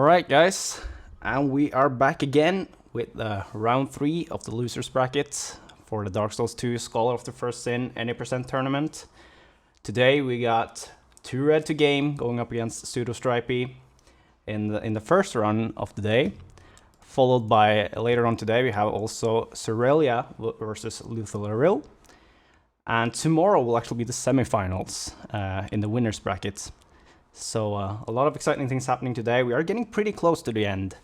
Alright guys, and we are back again with round 3 of the losers bracket for the Dark Souls 2 Scholar of the First Sin any percent tournament. Today we got 2RED2Game going up against pseudostripy in the first run of the day, followed by later on today we have also Cerelia versus Lethal Aril, and tomorrow will actually be the semifinals in the winners brackets. So a lot of exciting things happening today. We are getting pretty close to the end,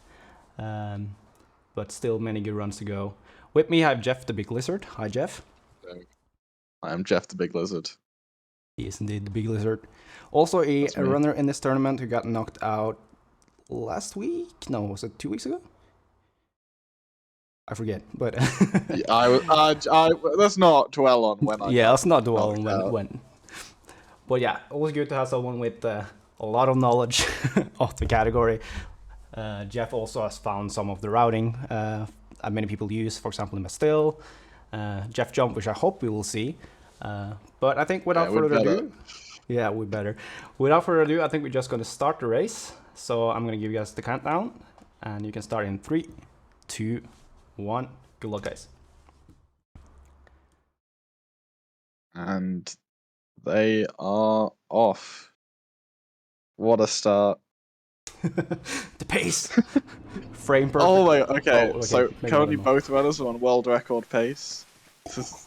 but still many good runs to go. With me I have Jeff the Big Lizard. Hi Jeff. I am Jeff the Big Lizard. He is indeed the Big Lizard. Also a runner in this tournament who got knocked out last week? No, was it 2 weeks ago? I forget, but... let's not dwell on when I... Yeah, let's not dwell on when. But yeah, always good to have someone with a lot of knowledge of the category. Jeff also has found some of the routing that many people use, for example in Bastille, Jeff Jump, which I hope we will see. But I think without further ado, without further ado, I think we're just going to start the race. So I'm going to give you guys the countdown, and you can start in 3, 2, 1. Good luck, guys. And they are off. What a start. The pace. Frame perfect. Oh my, okay. So maybe currently both runners are on world record pace. This is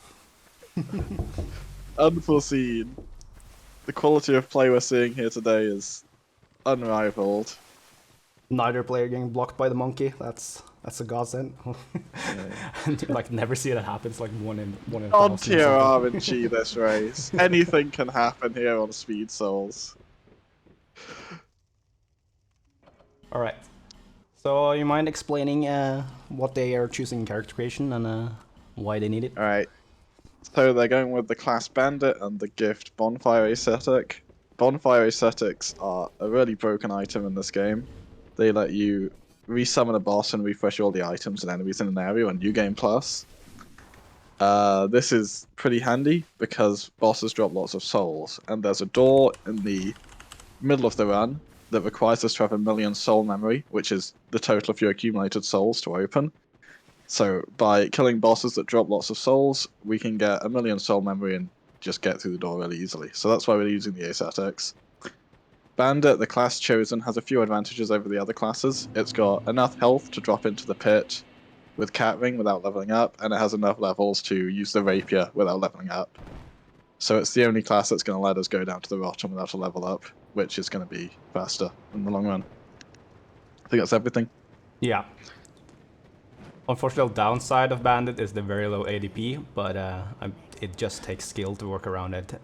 unforeseen. The quality of play we're seeing here today is unrivaled. Neither player getting blocked by the monkey. That's a godsend. And like never see that happen. It's like one in on tier RNG this race. Anything can happen here on Speed Souls. Alright. So you mind explaining what they are choosing in character creation and why they need it? Alright. So they're going with the class Bandit and the gift Bonfire Ascetic. Bonfire Ascetics are a really broken item in this game. They let you resummon a boss and refresh all the items and enemies in an area on New Game Plus. This is pretty handy because bosses drop lots of souls, and there's a door in the middle of the run that requires us to have 1,000,000 soul memory, which is the total of your accumulated souls to open. So by killing bosses that drop lots of souls, we can get 1,000,000 soul memory and just get through the door really easily. So that's why we're using the Ascetics. Bandit, the class chosen, has a few advantages over the other classes. It's got enough health to drop into the pit with Cat Ring without leveling up, and it has enough levels to use the Rapier without leveling up. So it's the only class that's going to let us go down to the Rotten without a level up, which is going to be faster in the long run. I think that's everything. Yeah. Unfortunately, the downside of Bandit is the very low ADP, but it just takes skill to work around it.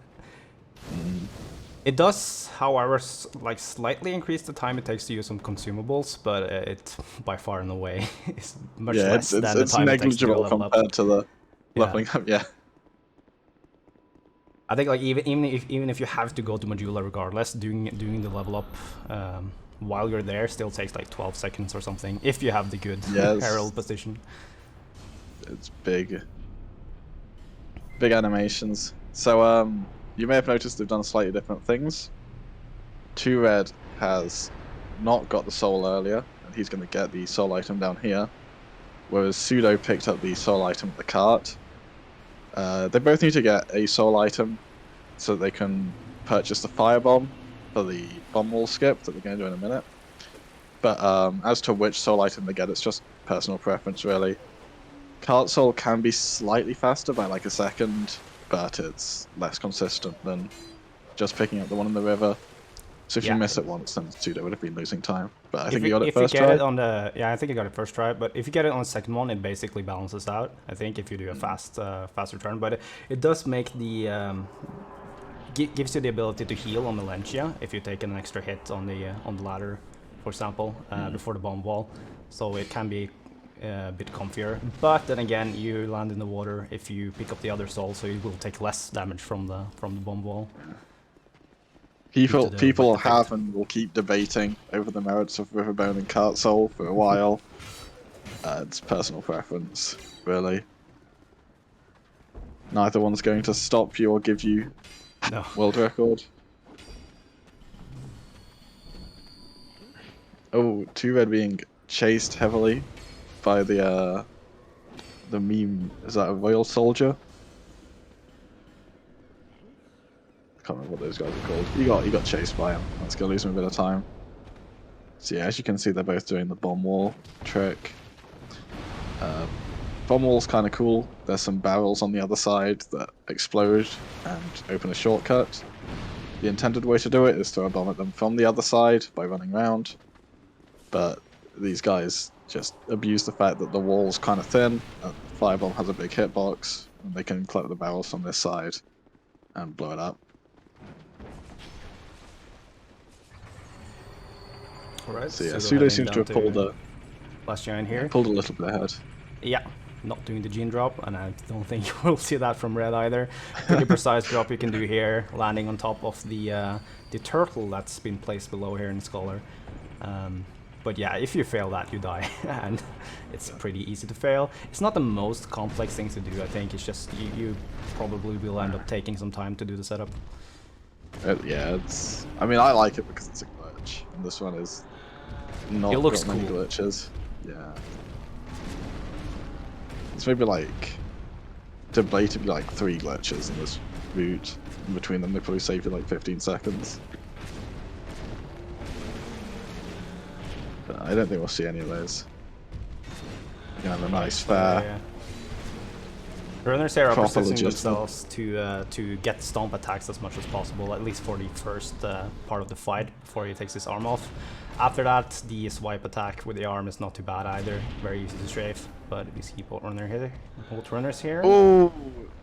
It does, however, like slightly increase the time it takes to use some consumables, but it by far and away is much less than the time it takes to level up. Compared to the leveling up. Yeah. I think like even if you have to go to Majula regardless, doing the level up while you're there still takes like 12 seconds or something if you have the good herald position. It's big animations. So you may have noticed they've done slightly different things. 2RED has not got the soul earlier, and he's going to get the soul item down here, whereas Pseudo picked up the soul item at the cart. They both need to get a soul item so that they can purchase the firebomb for the bomb wall skip that we're going to do in a minute. But as to which soul item they get, it's just personal preference really. Cart soul can be slightly faster by like a second, but it's less consistent than just picking up the one in the river. So if you miss it once, then Pseudo would have been losing time. But I think you got it first try. I think you got it first try. But if you get it on the second one, it basically balances out. I think if you do a fast return, but it does make the gives you the ability to heal on Melentia if you take an extra hit on the ladder, for example, before the bomb wall. So it can be a bit comfier. But then again, you land in the water if you pick up the other soul, so you will take less damage from the bomb wall. People have and will keep debating over the merits of Riverbone and Cart Soul for a while. It's personal preference, really. Neither one's going to stop you or give you world record. Oh, 2RED being chased heavily by the meme. Is that a royal soldier? I can't remember what those guys are called. He got chased by him. That's gonna lose him a bit of time. So yeah, as you can see, they're both doing the bomb wall trick. Bomb wall's kind of cool. There's some barrels on the other side that explode and open a shortcut. The intended way to do it is throw a bomb at them from the other side by running around. But these guys just abuse the fact that the wall's kind of thin, and the firebomb has a big hitbox, and they can collect the barrels from this side and blow it up. Alright, So yeah, Pseudo seems to have pulled last giant here. pulled a little bit ahead. Yeah, not doing the gene drop, and I don't think you will see that from Red either. Pretty precise drop you can do here, landing on top of the turtle that's been placed below here in Scholar. But yeah, if you fail that, you die, and it's pretty easy to fail. It's not the most complex thing to do, I think. It's just you probably will end up taking some time to do the setup. Yeah, it's. I mean, I like it because it's a glitch, and this one is not It looks got many cool. glitches. Yeah, it's maybe like debatably like 3 glitches in this route. In between them, they probably save you like 15 seconds. But I don't think we'll see any of those. We're gonna have a nice fair. Yeah. Runners here are Proper positioning logistics. themselves to get stomp attacks as much as possible, at least for the first part of the fight, before he takes his arm off. After that, the swipe attack with the arm is not too bad either, very easy to strafe, but we see both runners here. Oh,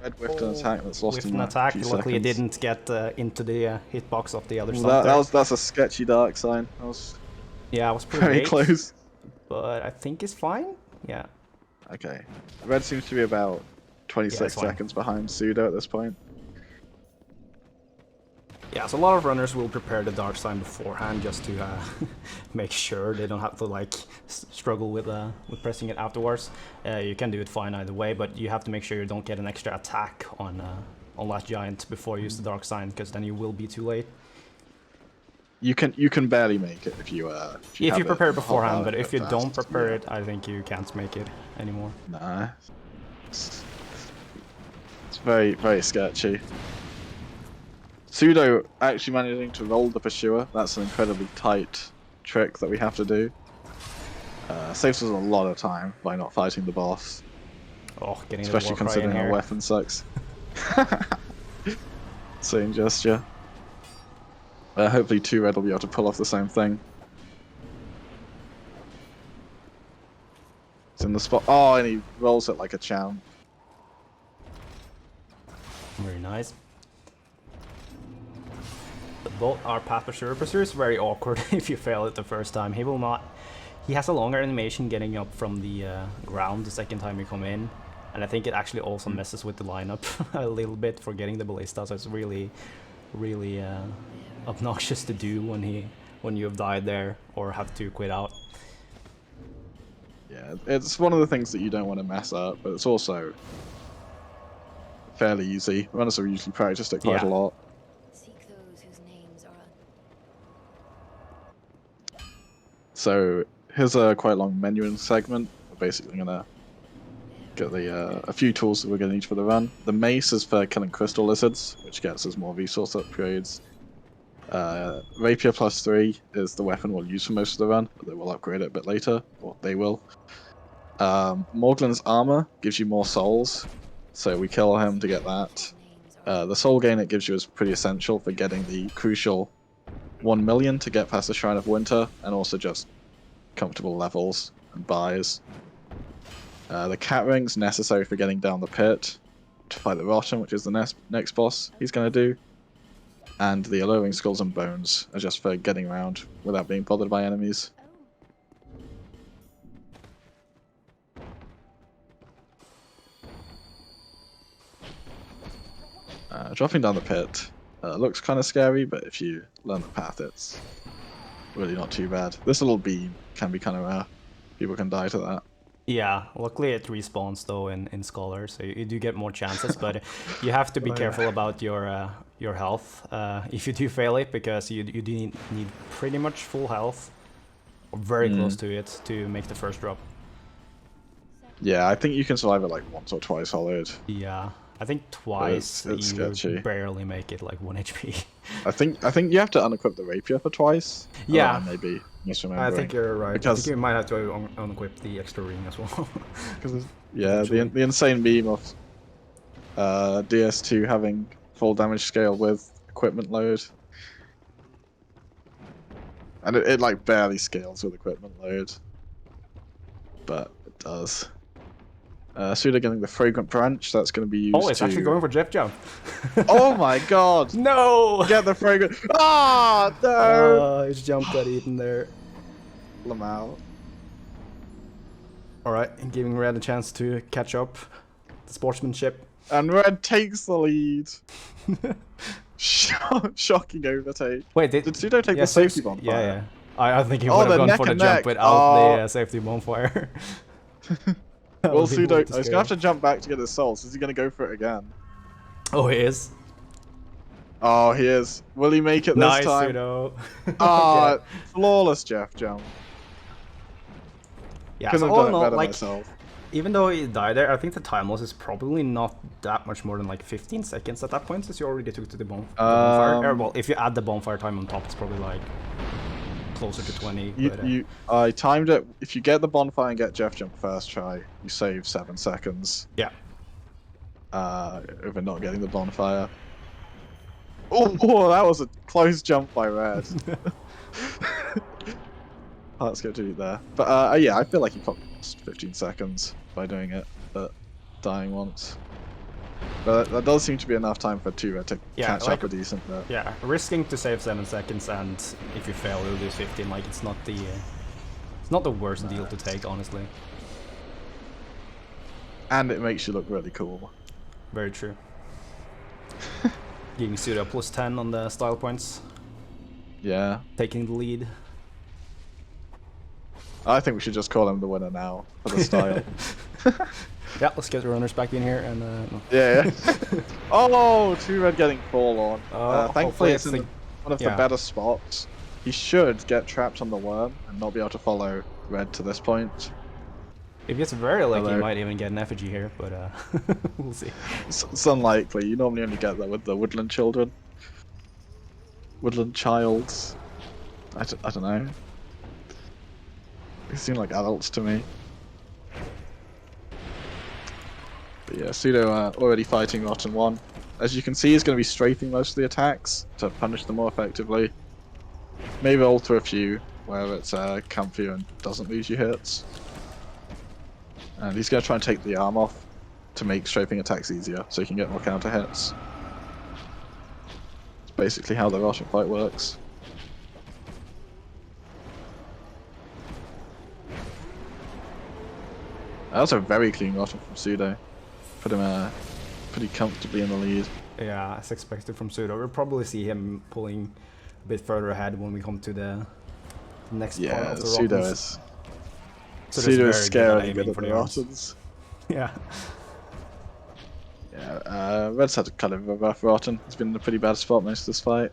Red whiffed an attack that's lost With him an a attack, few luckily it seconds. didn't get into the hitbox of the other side. That's a sketchy dark sign. That was Yeah, it was pretty very late, close. but I think it's fine. Yeah. Okay, Red seems to be about 26 it's fine. seconds behind Pseudo at this point. Yeah, so a lot of runners will prepare the dark sign beforehand just to make sure they don't have to like struggle with pressing it afterwards. You can do it fine either way, but you have to make sure you don't get an extra attack on Last Giant before you use the dark sign, because then you will be too late. You can barely make it if you If you have it prepare hot beforehand, out but a if bit you don't fast. prepare Yeah. it, I think you can't make it anymore. Nah, it's very sketchy. Pseudo actually managing to roll the pursuer. That's an incredibly tight trick that we have to do. Saves us a lot of time by not fighting the boss, Oh, getting the especially war cry in considering our here. weapon sucks. Same gesture. Hopefully 2RED will be able to pull off the same thing. It's in the spot. Oh, and he rolls it like a champ. Very nice. But both are path pursuer. Pursuer is very awkward if you fail it the first time. He will not. He has a longer animation getting up from the ground the second time you come in, and I think it actually also messes with the lineup a little bit for getting the ballista. So it's really obnoxious to do when you have died there or have to quit out. Yeah, it's one of the things that you don't want to mess up, but it's also fairly easy. Runners have usually practiced it quite a lot. Seek those whose names are So here's a quite long menuing segment. We're basically gonna get a few tools that we're gonna need for the run. The mace is for killing crystal lizards, which gets us more resource upgrades. Rapier +3 is the weapon we'll use for most of the run, but they will upgrade it a bit later, or they will. Morglin's armor gives you more souls, so we kill him to get that. The soul gain it gives you is pretty essential for getting the crucial 1 million to get past the Shrine of Winter, and also just comfortable levels and buys. The cat ring's necessary for getting down the pit to fight the Rotten, which is the next boss he's going to do. And the alluring skulls and bones are just for getting around without being bothered by enemies. Dropping down the pit looks kind of scary, but if you learn the path, it's really not too bad. This little beam can be kind of rare. People can die to that. Yeah, luckily it respawns though in Scholar, so you do get more chances, but you have to be careful about your health if you do fail it, because you do need pretty much full health or very close to it to make the first drop. Yeah, I think you can survive it like once or twice hollowed. Yeah, I think twice It's you sketchy. barely make it like 1 HP. I think you have to unequip the rapier for twice. Yeah. I maybe misremembering. I think you're right. I Because think you might have to unequip the extra ring as well. yeah, the insane meme of DS2 having full damage scale with equipment load, and it like barely scales with equipment load, but it does. Pseudo getting the fragrant branch. That's going to be used. Oh, it's actually going for Jeff Jump. Oh my god! No! Get the fragrant. Ah, no! It's jumped at Ethan there. Lamau. Alright, giving Red a chance to catch up. The sportsmanship. And Red takes the lead. Shocking overtake. Wait, did Pseudo take the safety bonfire? Yeah, yeah. I think he would have gone for the jump without the safety bonfire. Well, Pseudo, he's gonna have to jump back to get his souls. Is he gonna go for it again? Oh, he is. Oh, he is. Will he make it this nice, time? Pseudo. Ah, flawless Jeff jump. Yeah, couldn't so have done it better like, myself. Even though he died there, I think the time loss is probably not that much more than like 15 seconds at that point, since you already took to the bonfire. Well, if you add the bonfire time on top, it's probably like closer to 20. I timed it. If you get the bonfire and get Jeff jump first try, you save 7 seconds. Yeah. Over not getting the bonfire. Oh, that was a close jump by Red. Let's go to there. But yeah, I feel like he probably lost 15 seconds by doing it, but dying once. But that does seem to be enough time for 2RED to catch up a decent bit. Yeah, risking to save 7 seconds, and if you fail, you'll lose 15. Like, it's not the worst deal to take, honestly. And it makes you look really cool. Very true. Giving Pseudo plus 10 on the style points. Yeah. Taking the lead. I think we should just call him the winner now for the style. Yeah, let's get the runners back in here and yeah. Oh, 2RED getting fall on. Thankfully, it's in one of the better spots. He should get trapped on the worm and not be able to follow Red to this point. If he gets very lucky, he might even get an effigy here, but we'll see. It's unlikely. You normally only get that with the woodland children. Woodland childs. I don't know. They seem like adults to me. But yeah, Pseudo already fighting Rotten 1. As you can see, he's going to be strafing most of the attacks to punish them more effectively. Maybe alter a few where it's comfier and doesn't lose you hits. And he's going to try and take the arm off to make strafing attacks easier, so he can get more counter hits. It's basically how the Rotten fight works. That was a very clean Rotten from Pseudo. Put him pretty comfortably in the lead. Yeah, as expected from Pseudo. We'll probably see him pulling a bit further ahead when we come to the next part of the Pseudo Rottens. Pseudo is scarily good at the Rottens. Yeah. Yeah, Red's had a kind of a rough Rotten. He's been in a pretty bad spot most of this fight.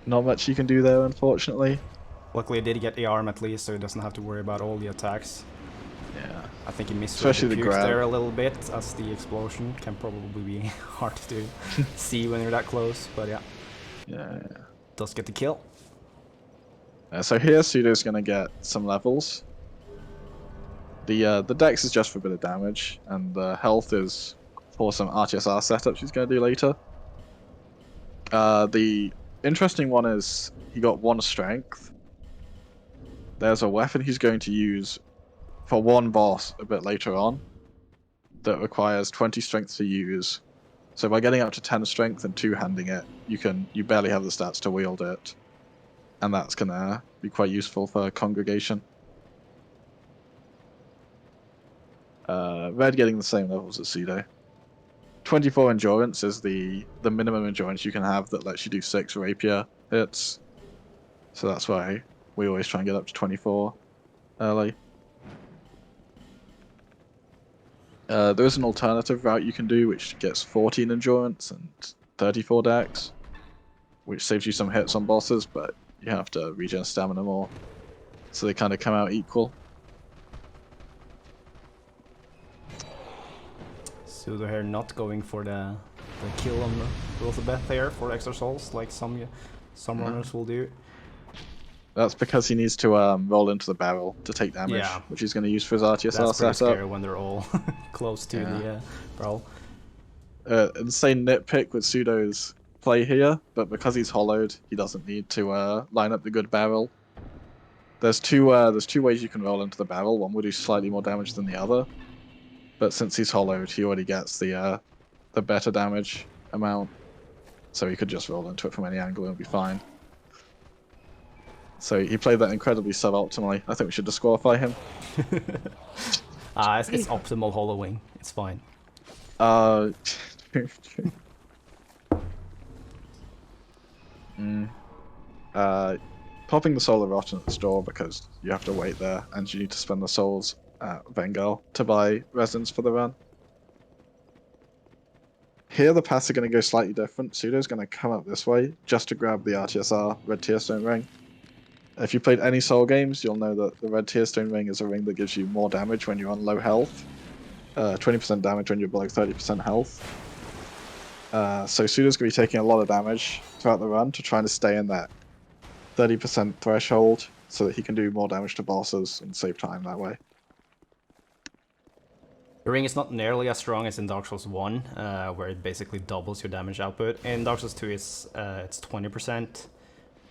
Not much you can do there, unfortunately. Luckily, he did get the arm at least, so he doesn't have to worry about all the attacks. Yeah. I think he missed Especially the grab there a little bit, as the explosion can probably be hard to see when you're that close, but yeah. Yeah. Does get the kill. So here, Pseudo's going to get some levels. The dex is just for a bit of damage, and the health is for some RTSR setups he's going to do later. The interesting one is he got 1 strength. There's a weapon he's going to use for 1 boss a bit later on that requires 20 strength to use. So by getting up to 10 strength and 2-handing it, you barely have the stats to wield it, and that's gonna be quite useful for congregation. Red getting the same levels as Pseudo. 24 endurance is the minimum endurance you can have that lets you do 6 rapier hits. So that's why we always try and get up to 24 early. There is an alternative route you can do which gets 14 endurance and 34 dex, which saves you some hits on bosses, but you have to regen stamina more. So they kind of come out equal. Pseudo here not going for the kill on Elizabeth there for extra souls like some runners will do. That's because he needs to roll into the barrel to take damage, Yeah. which he's going to use for his RTSR That's pretty setup. scary when they're all close to the barrel. Insane nitpick with Pseudo's play here, but because he's hollowed, he doesn't need to line up the good barrel. There's two ways you can roll into the barrel. One will do slightly more damage than the other, but since he's hollowed, he already gets the better damage amount, so he could just roll into it from any angle and be fine. So he played that incredibly suboptimally. I think we should disqualify him. It's optimal hollowing. It's fine. Popping the Solar Rotten at the store because you have to wait there and you need to spend the souls at Vengal to buy resins for the run. Here the paths are going to go slightly different. Pseudo's going to come up this way just to grab the RTSR Red Tearstone Ring. If you played any Soul games, you'll know that the Red Tearstone Ring is a ring that gives you more damage when you're on low health. 20% damage when you're below 30% health. So Pseudo's going to be taking a lot of damage throughout the run to try to stay in that 30% threshold so that he can do more damage to bosses and save time that way. The ring is not nearly as strong as in Dark Souls 1, where it basically doubles your damage output. In Dark Souls 2, it's 20%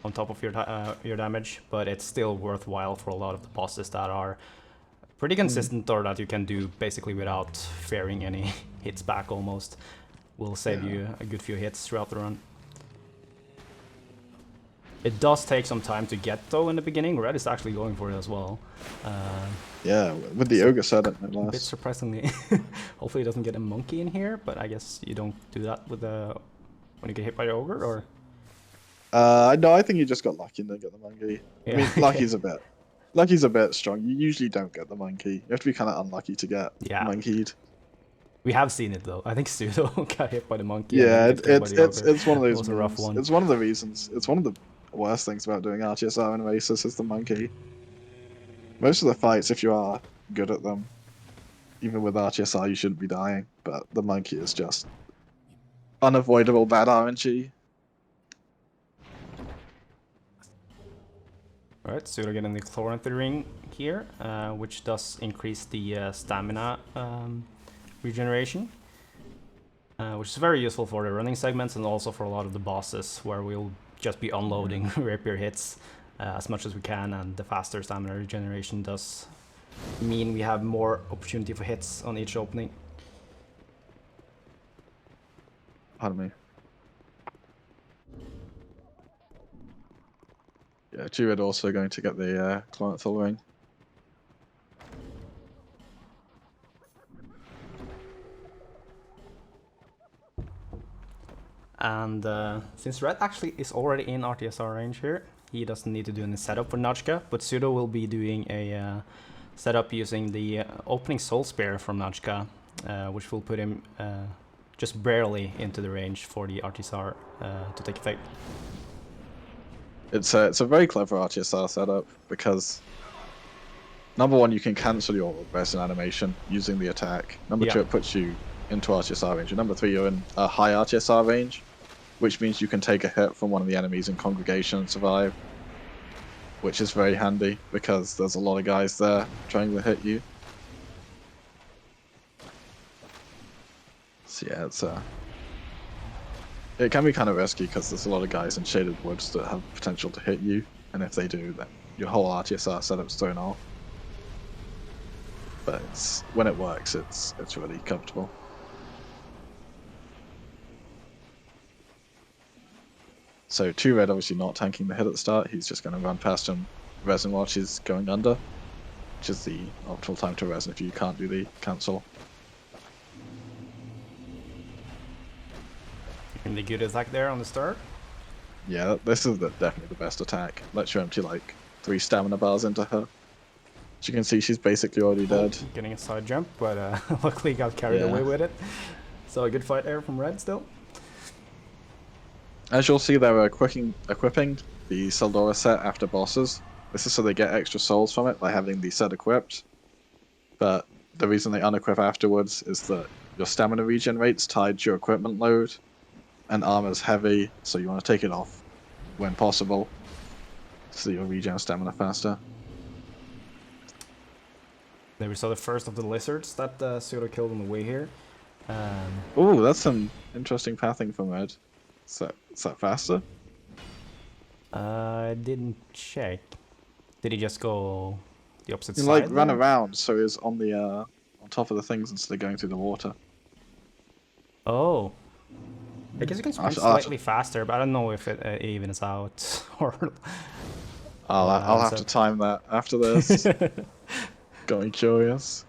on top of your damage, but it's still worthwhile for a lot of the bosses that are pretty consistent or that you can do basically without fearing any hits back almost. Will save you a good few hits throughout the run. It does take some time to get though in the beginning. Red is actually going for it as well. Yeah, with the Ogre set, no A bit less. surprisingly. Hopefully he doesn't get a monkey in here, but I guess you don't do that with when you get hit by the Ogre, or? No, I think you just got lucky and didn't get the monkey. Yeah. I mean, lucky's a bit strong. You usually don't get the monkey. You have to be kind of unlucky to get monkeyed. We have seen it though. I think Pseudo got hit by the monkey. Yeah, and then gets killed by the Ogre. it's one of those. It was a rough moves. one. It's one of the reasons. It's one of the worst things about doing RTSR in races is the monkey. Most of the fights, if you are good at them, even with RTSR, you shouldn't be dying. But the monkey is just unavoidable bad RNG. Alright, Pseudo getting the Chloranthy ring here, which does increase the stamina regeneration, which is very useful for the running segments and also for a lot of the bosses where we'll just be unloading rapier hits as much as we can, and the faster stamina regeneration does mean we have more opportunity for hits on each opening. Pardon me. Yeah, 2RED also going to get the Clonethal ring. And since Red actually is already in RTSR range here, he doesn't need to do any setup for Nachka, but Pseudo will be doing a setup using the opening Soul Spear from Nachka, which will put him just barely into the range for the RTSR to take effect. It's a very clever RTSR setup because number one, you can cancel your resin animation using the attack. Number two, it puts you into RTSR range. And number three, you're in a high RTSR range, which means you can take a hit from one of the enemies in Congregation and survive, which is very handy because there's a lot of guys there trying to hit you. So yeah, it can be kind of risky because there's a lot of guys in Shaded Woods that have potential to hit you, and if they do, then your whole RTSR setup's thrown off. But when it works, it's really comfortable. So 2RED obviously not tanking the hit at the start, he's just going to run past him, resin while she's going under, which is the optimal time to resin if you can't do the cancel. And the good attack there on the start. Yeah, this is definitely the best attack. Lets you empty like 3 stamina bars into her. As you can see, she's basically already dead. Getting a side jump, but luckily got carried away with it. So a good fight there from Red still. As you'll see, they're equipping the Saldora set after bosses. This is so they get extra souls from it by having the set equipped. But the reason they unequip afterwards is that your stamina regen rate's tied to your equipment load, and armor's heavy, so you want to take it off when possible, so that you'll regen stamina faster. There we saw the first of the lizards that Pseudo killed on the way here. Ooh, that's some interesting pathing from Red. Is that faster? I didn't check. Did he just go the opposite You side? like run there? around, so he's on the on top of the things instead of going through the water. Oh. I guess you can sprint slightly faster, but I don't know if it evens out or. I'll have to time that after this. Got me curious.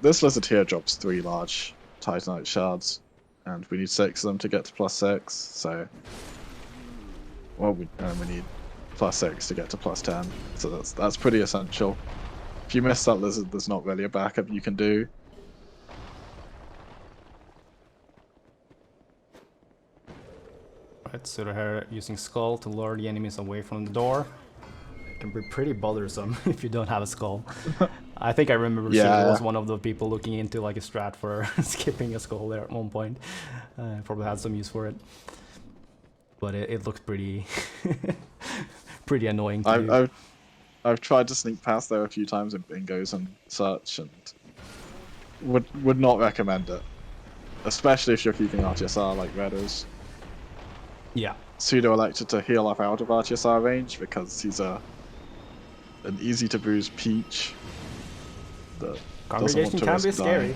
This lizard here drops 3 large Titanite shards, and we need 6 of them to get to +6. So, well, we need +6 to get to +10. So that's pretty essential. If you miss that lizard, there's not really a backup you can do. Right, so they're using Skull to lure the enemies away from the door. It can be pretty bothersome if you don't have a Skull. I think I remember Pseudo was one of the people looking into like a strat for skipping a Skull there at one point. Probably had some use for it. But it looked pretty pretty annoying to do. I've tried to sneak past there a few times in bingos and such, and would not recommend it. Especially if you're keeping RTSR like Red is. Yeah. Pseudo elected to heal up out of RTSR range because he's an easy to bruise peach. That Congregation can be scary.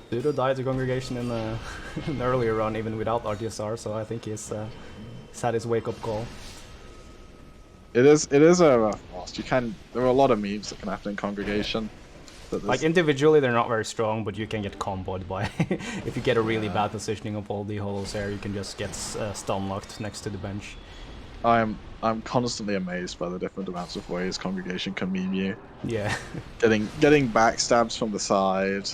Pseudo died to Congregation in an earlier run even without RTSR, so I think he's had his wake up call. It is a rough boss. There are a lot of memes that can happen in Congregation. Like individually they're not very strong, but you can get comboed by if you get a really bad positioning of all the holos here, you can just get stun locked next to the bench. I'm constantly amazed by the different amounts of ways Congregation can meme you. Yeah. getting backstabs from the side,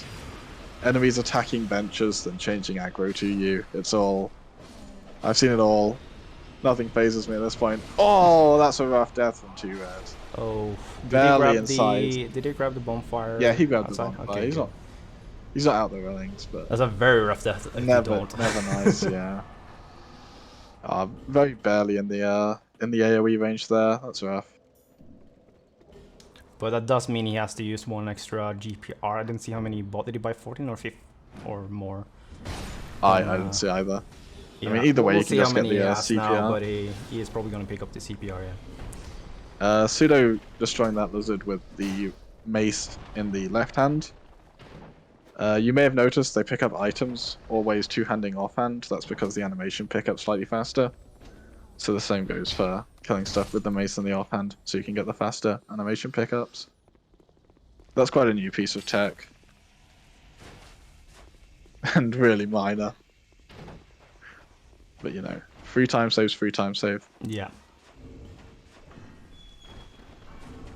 enemies attacking benches, then changing aggro to you. It's all. I've seen it all. Nothing phases me at this point. Oh, that's a rough death from 2RED. Oh, barely inside. Did he grab the bonfire? Yeah, he grabbed outside? the bonfire. Okay, he's not out the railings, but that's a very rough death. If never you don't. nice. Yeah. Very barely in the AOE range there. That's rough. But that does mean he has to use one extra GPR. I didn't see how many bought. Did he buy 14 or 15 or more? I didn't see either. Yeah, I mean, either way, we'll you can just get the CPR. now, but he is probably going to pick up the CPR, yeah. Pseudo destroying that lizard with the mace in the left hand. You may have noticed they pick up items always two-handing offhand. That's because the animation pickup slightly faster. So the same goes for killing stuff with the mace in the offhand, so you can get the faster animation pickups. That's quite a new piece of tech. And really minor. But you know, free time saves free time save. Yeah.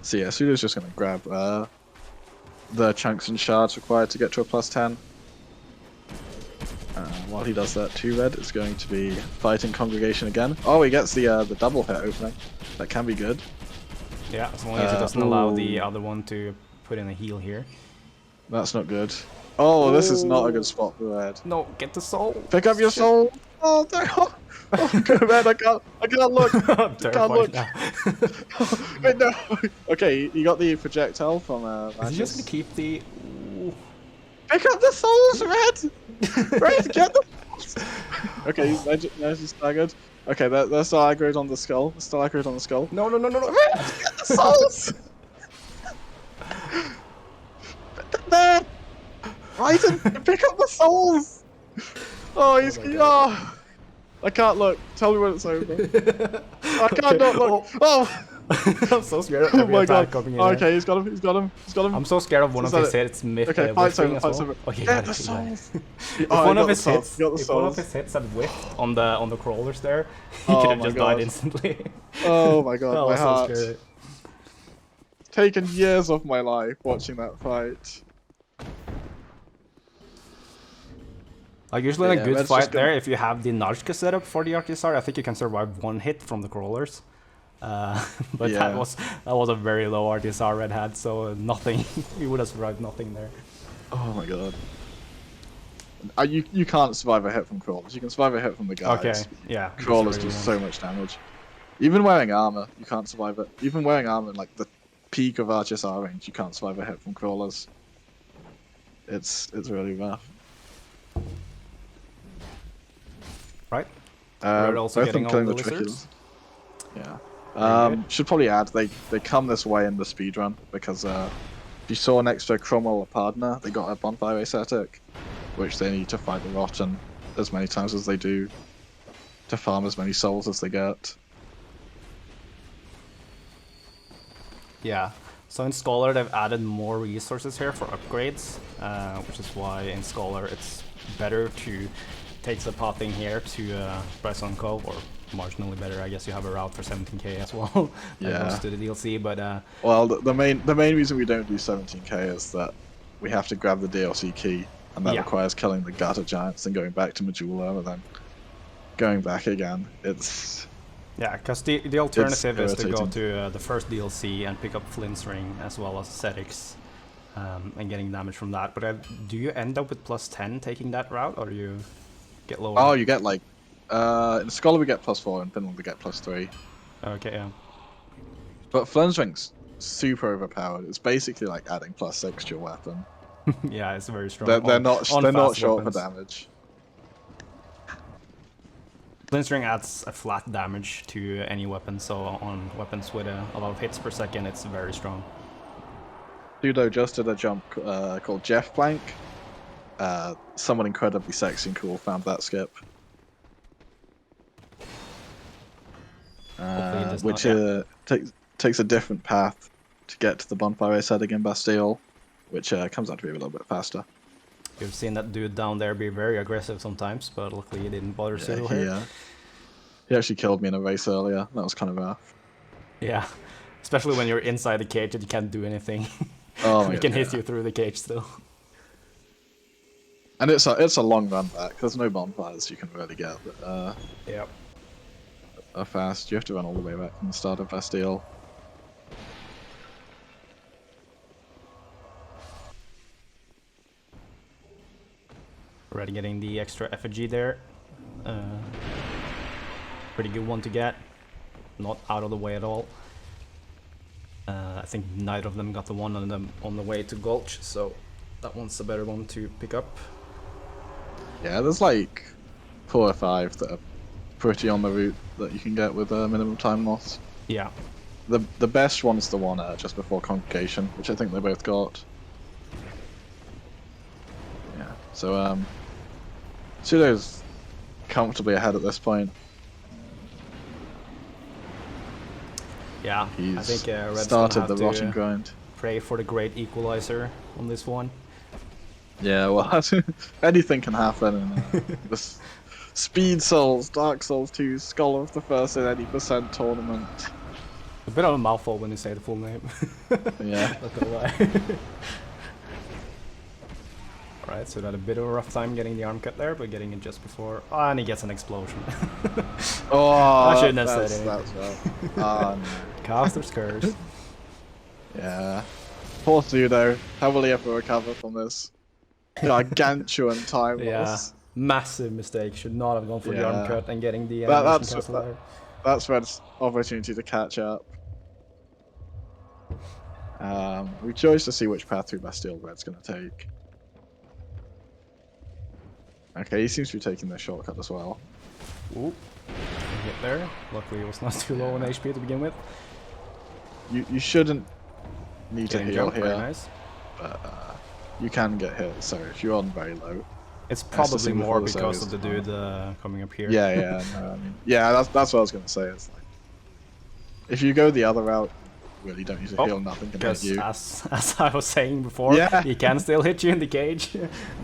So yeah, Pseudo's just going to grab the chunks and shards required to get to a +10. While he does that, 2RED is going to be fighting Congregation again. Oh, he gets the double hit opening. That can be good. Yeah, as long as it doesn't allow the other one to put in a heal here. That's not good. Oh, this is not a good spot for Red. No, get the soul. Pick up your soul. Oh, no. Oh, good, Red. I can't look. I can't look. Wait, no. Okay, you got the projectile from Is he just gonna keep the? Ooh. Pick up the souls, Red. Red, get the souls. Okay, he's nicely staggered. Okay, they're still aggroed on the skull. They're still aggroed on the skull. No. Red, get the souls. There. Raiden, pick up the souls. Oh, he's oh. I can't look. Tell me when it's over. I can't not look. Oh. I'm so scared of Oh every my attack god. coming in. Okay, he's got him. I'm so scared of one of his hits myth. Okay, fight's over. Okay, Get the souls. If one of his hits had whiffed on the crawlers there, he could have just died instantly. Oh my god, my heart. So scary. Taken years of my life watching that fight. Like usually in a Yeah, good Red's fight just gonna- there, if you have the Najka setup for the Arctisar, I think you can survive one hit from the crawlers. But Yeah. that was a very low Arctisar Red had, so nothing. You would have survived nothing there. Oh my god. You can't survive a hit from crawlers. You can survive a hit from the guys. Okay, yeah. that's Crawlers really do one. so much damage. Even wearing armor, you can't survive it. Even wearing armor in like the peak of RHSR range, you can't survive a hit from crawlers. It's really rough. Right. We're also both getting them all killing the the lizards. Yeah. Very good. Should probably add they come this way in the speedrun because if you saw next to Cromwell or Pardner, they got a bonfire ascetic, which they need to fight the Rotten as many times as they do to farm as many souls as they get. Yeah. So in Scholar, they've added more resources here for upgrades, which is why in Scholar it's better to take the potting here to Bryson Cove, or marginally better. I guess you have a route for 17k as well. That Yeah. goes to the DLC, but Well, the main reason we don't do 17k is that we have to grab the DLC key, and that Yeah. requires killing the Gata Giants and going back to Majula, and then going back again. It's yeah, because the alternative is to go irritating. to the first DLC and pick up Flint's Ring as well as Ascetics, and getting damage from that. But do you end up with +10 taking that route, or do you get lower? Oh, you get like in Scholar we get +4, in Finland we get +3. Okay, yeah. But Flynn's Ring's super overpowered. It's basically like adding +6 to your weapon. Yeah, it's very strong. They're on not fast short weapons. for damage. Flint's Ring adds a flat damage to any weapon, so on weapons with a lot of hits per second, it's very strong. Pseudo just did a jump called Jeff Plank. Someone incredibly sexy and cool found that skip. Hopefully it does Which not, takes a different path to get to the bonfire setting in Bastille, which comes out to be a little bit faster. You've seen that dude down there be very aggressive sometimes, but luckily he didn't bother Cyril here. He actually killed me in a race earlier. That was kind of rough. Yeah, especially when you're inside the cage and you can't do anything. Oh my He God, can hit yeah. you through the cage still. And it's a long run back. There's no bonfires you can really get that Yep. are fast. You have to run all the way back from the start of Bastille. Already getting the extra effigy there. Pretty good one to get. Not out of the way at all. I think neither of them got the one on the way to Gulch, so that one's a better one to pick up. Yeah, there's like 4 or 5 that are pretty on the route that you can get with minimum time loss. Yeah. The best one's the one just before Congregation, which I think they both got. Yeah, so Pseudo's comfortably ahead at this point. Yeah, He's I think Red's started gonna the have rotting to grind. pray for the great equalizer on this one. Yeah, well, anything can happen in this Speed Souls, Dark Souls 2, Scholar of the First in any % tournament. A bit of a mouthful when you say the full name. Yeah. Not gonna lie. Alright, so had a bit of a rough time getting the arm cut there, but getting it just before. Oh, and he gets an explosion. Oh, I shouldn't have said it. That's well. No. Caster's curse. Yeah. Poor Pseudo. How will he ever recover from this gargantuan time Yeah, loss? massive mistake. Should not have gone for the arm Yeah. cut and getting the animation That's cancel there. that's Red's opportunity to catch up. We chose to see which path through Bastille Red's going to take. Okay, he seems to be taking the shortcut as well. Ooh. Get there. Luckily it was not too low on HP to begin with. You shouldn't need to Getting heal jump, very here, nice. but you can get hit. So if you're on very low, It's the probably thing with more all the because zones of the as well. dude coming up here. yeah, no, I mean, yeah, that's what I was gonna say. It's like if you go the other route, you really don't need to heal. Nothing can hit Because you. as I was saying before, Yeah. he can still hit you in the cage.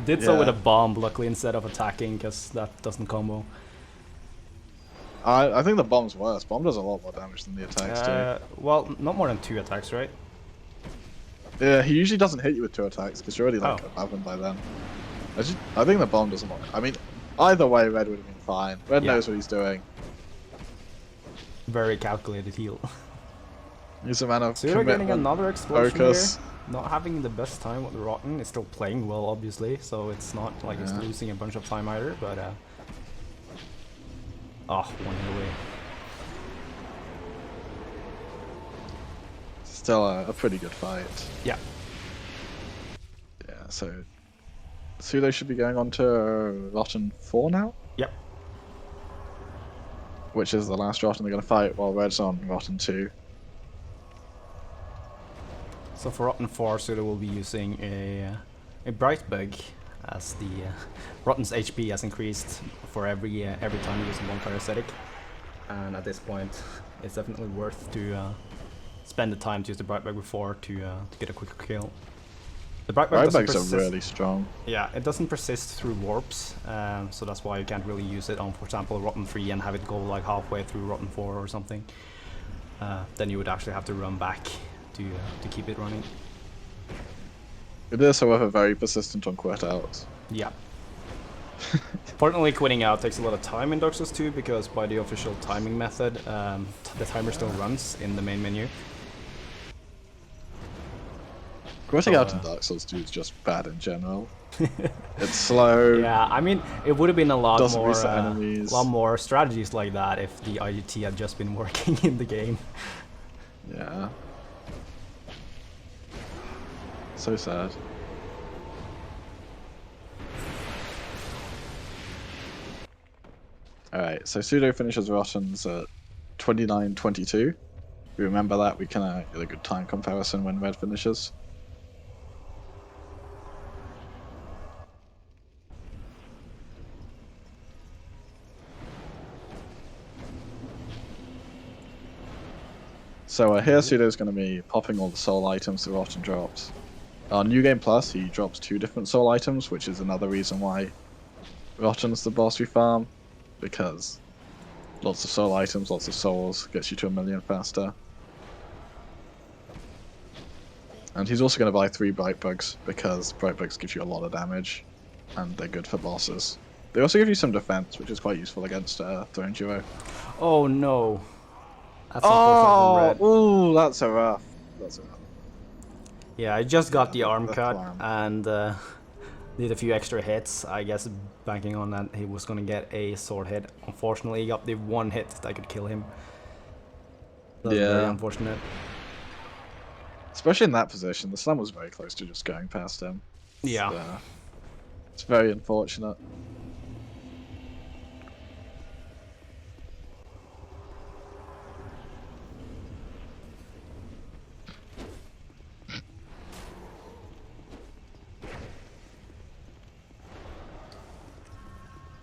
Did so with a Yeah. bomb, luckily, instead of attacking, because that doesn't combo. I think the bomb's worse. Bomb does a lot more damage than the attacks do. Well, not more than 2 attacks, right? Yeah, he usually doesn't hit you with 2 attacks because you're already like Oh. above him by then. I think the bomb doesn't work. I mean, either way, Red would have been fine. Red Yeah. knows what he's doing. Very calculated heal. He's a man of So we're getting commitment, another explosion focus. here. Not having the best time with the Rotten. It's still playing well, obviously, so it's not like it's Yeah. losing a bunch of time either, but oh, one hit away. Still a pretty good fight. Yeah. Yeah, so Pseudo should be going on to Rotten 4 now, Yep. which is the last Rotten they're going to fight, while Red's on Rotten 2. So for Rotten 4, Suda will be using a Bright Bug, as the Rotten's HP has increased for every time you use a bonfire aesthetic, and at this point, it's definitely worth to spend the time to use the Bright Bug before to get a quicker kill. The Bright Bug doesn't Bugs persist. are really strong. Yeah, it doesn't persist through warps, so that's why you can't really use it on, for example, Rotten 3 and have it go like halfway through Rotten 4 or something. Then you would actually have to run back to keep it running. It is, however, very persistent on quit outs. Yeah. Fortunately, quitting out takes a lot of time in Dark Souls 2 because by the official timing method, the timer still runs in the main menu. Quitting So, out in Dark Souls 2 is just bad in general. It's slow. Yeah, I mean, it would have been a lot Doesn't more, reset enemies. lot more strategies like that if the IGT had just been working in the game. Yeah. So sad. Alright, so Pseudo finishes Rotten's at 29:22. If you remember that, we can get a good time comparison when Red finishes. So here Pseudo's going to be popping all the soul items that Rotten drops. On New Game Plus, he drops 2 different soul items, which is another reason why Rotten's the boss we farm, because lots of soul items, lots of souls, gets you to 1,000,000 faster. And he's also going to buy 3 Bright Bugs, because Bright Bugs give you a lot of damage, and they're good for bosses. They also give you some defense, which is quite useful against Throne Duo. Oh no. That's unfortunate from Red. Ooh, that's a rough. That's a rough. Yeah, I just got the arm the cut farm. and did a few extra hits, I guess banking on that he was gonna get a sword hit. Unfortunately, he got the one hit that could kill him. That was very Yeah. unfortunate. Especially in that position, the slam was very close to just going past him. Yeah. It's very unfortunate.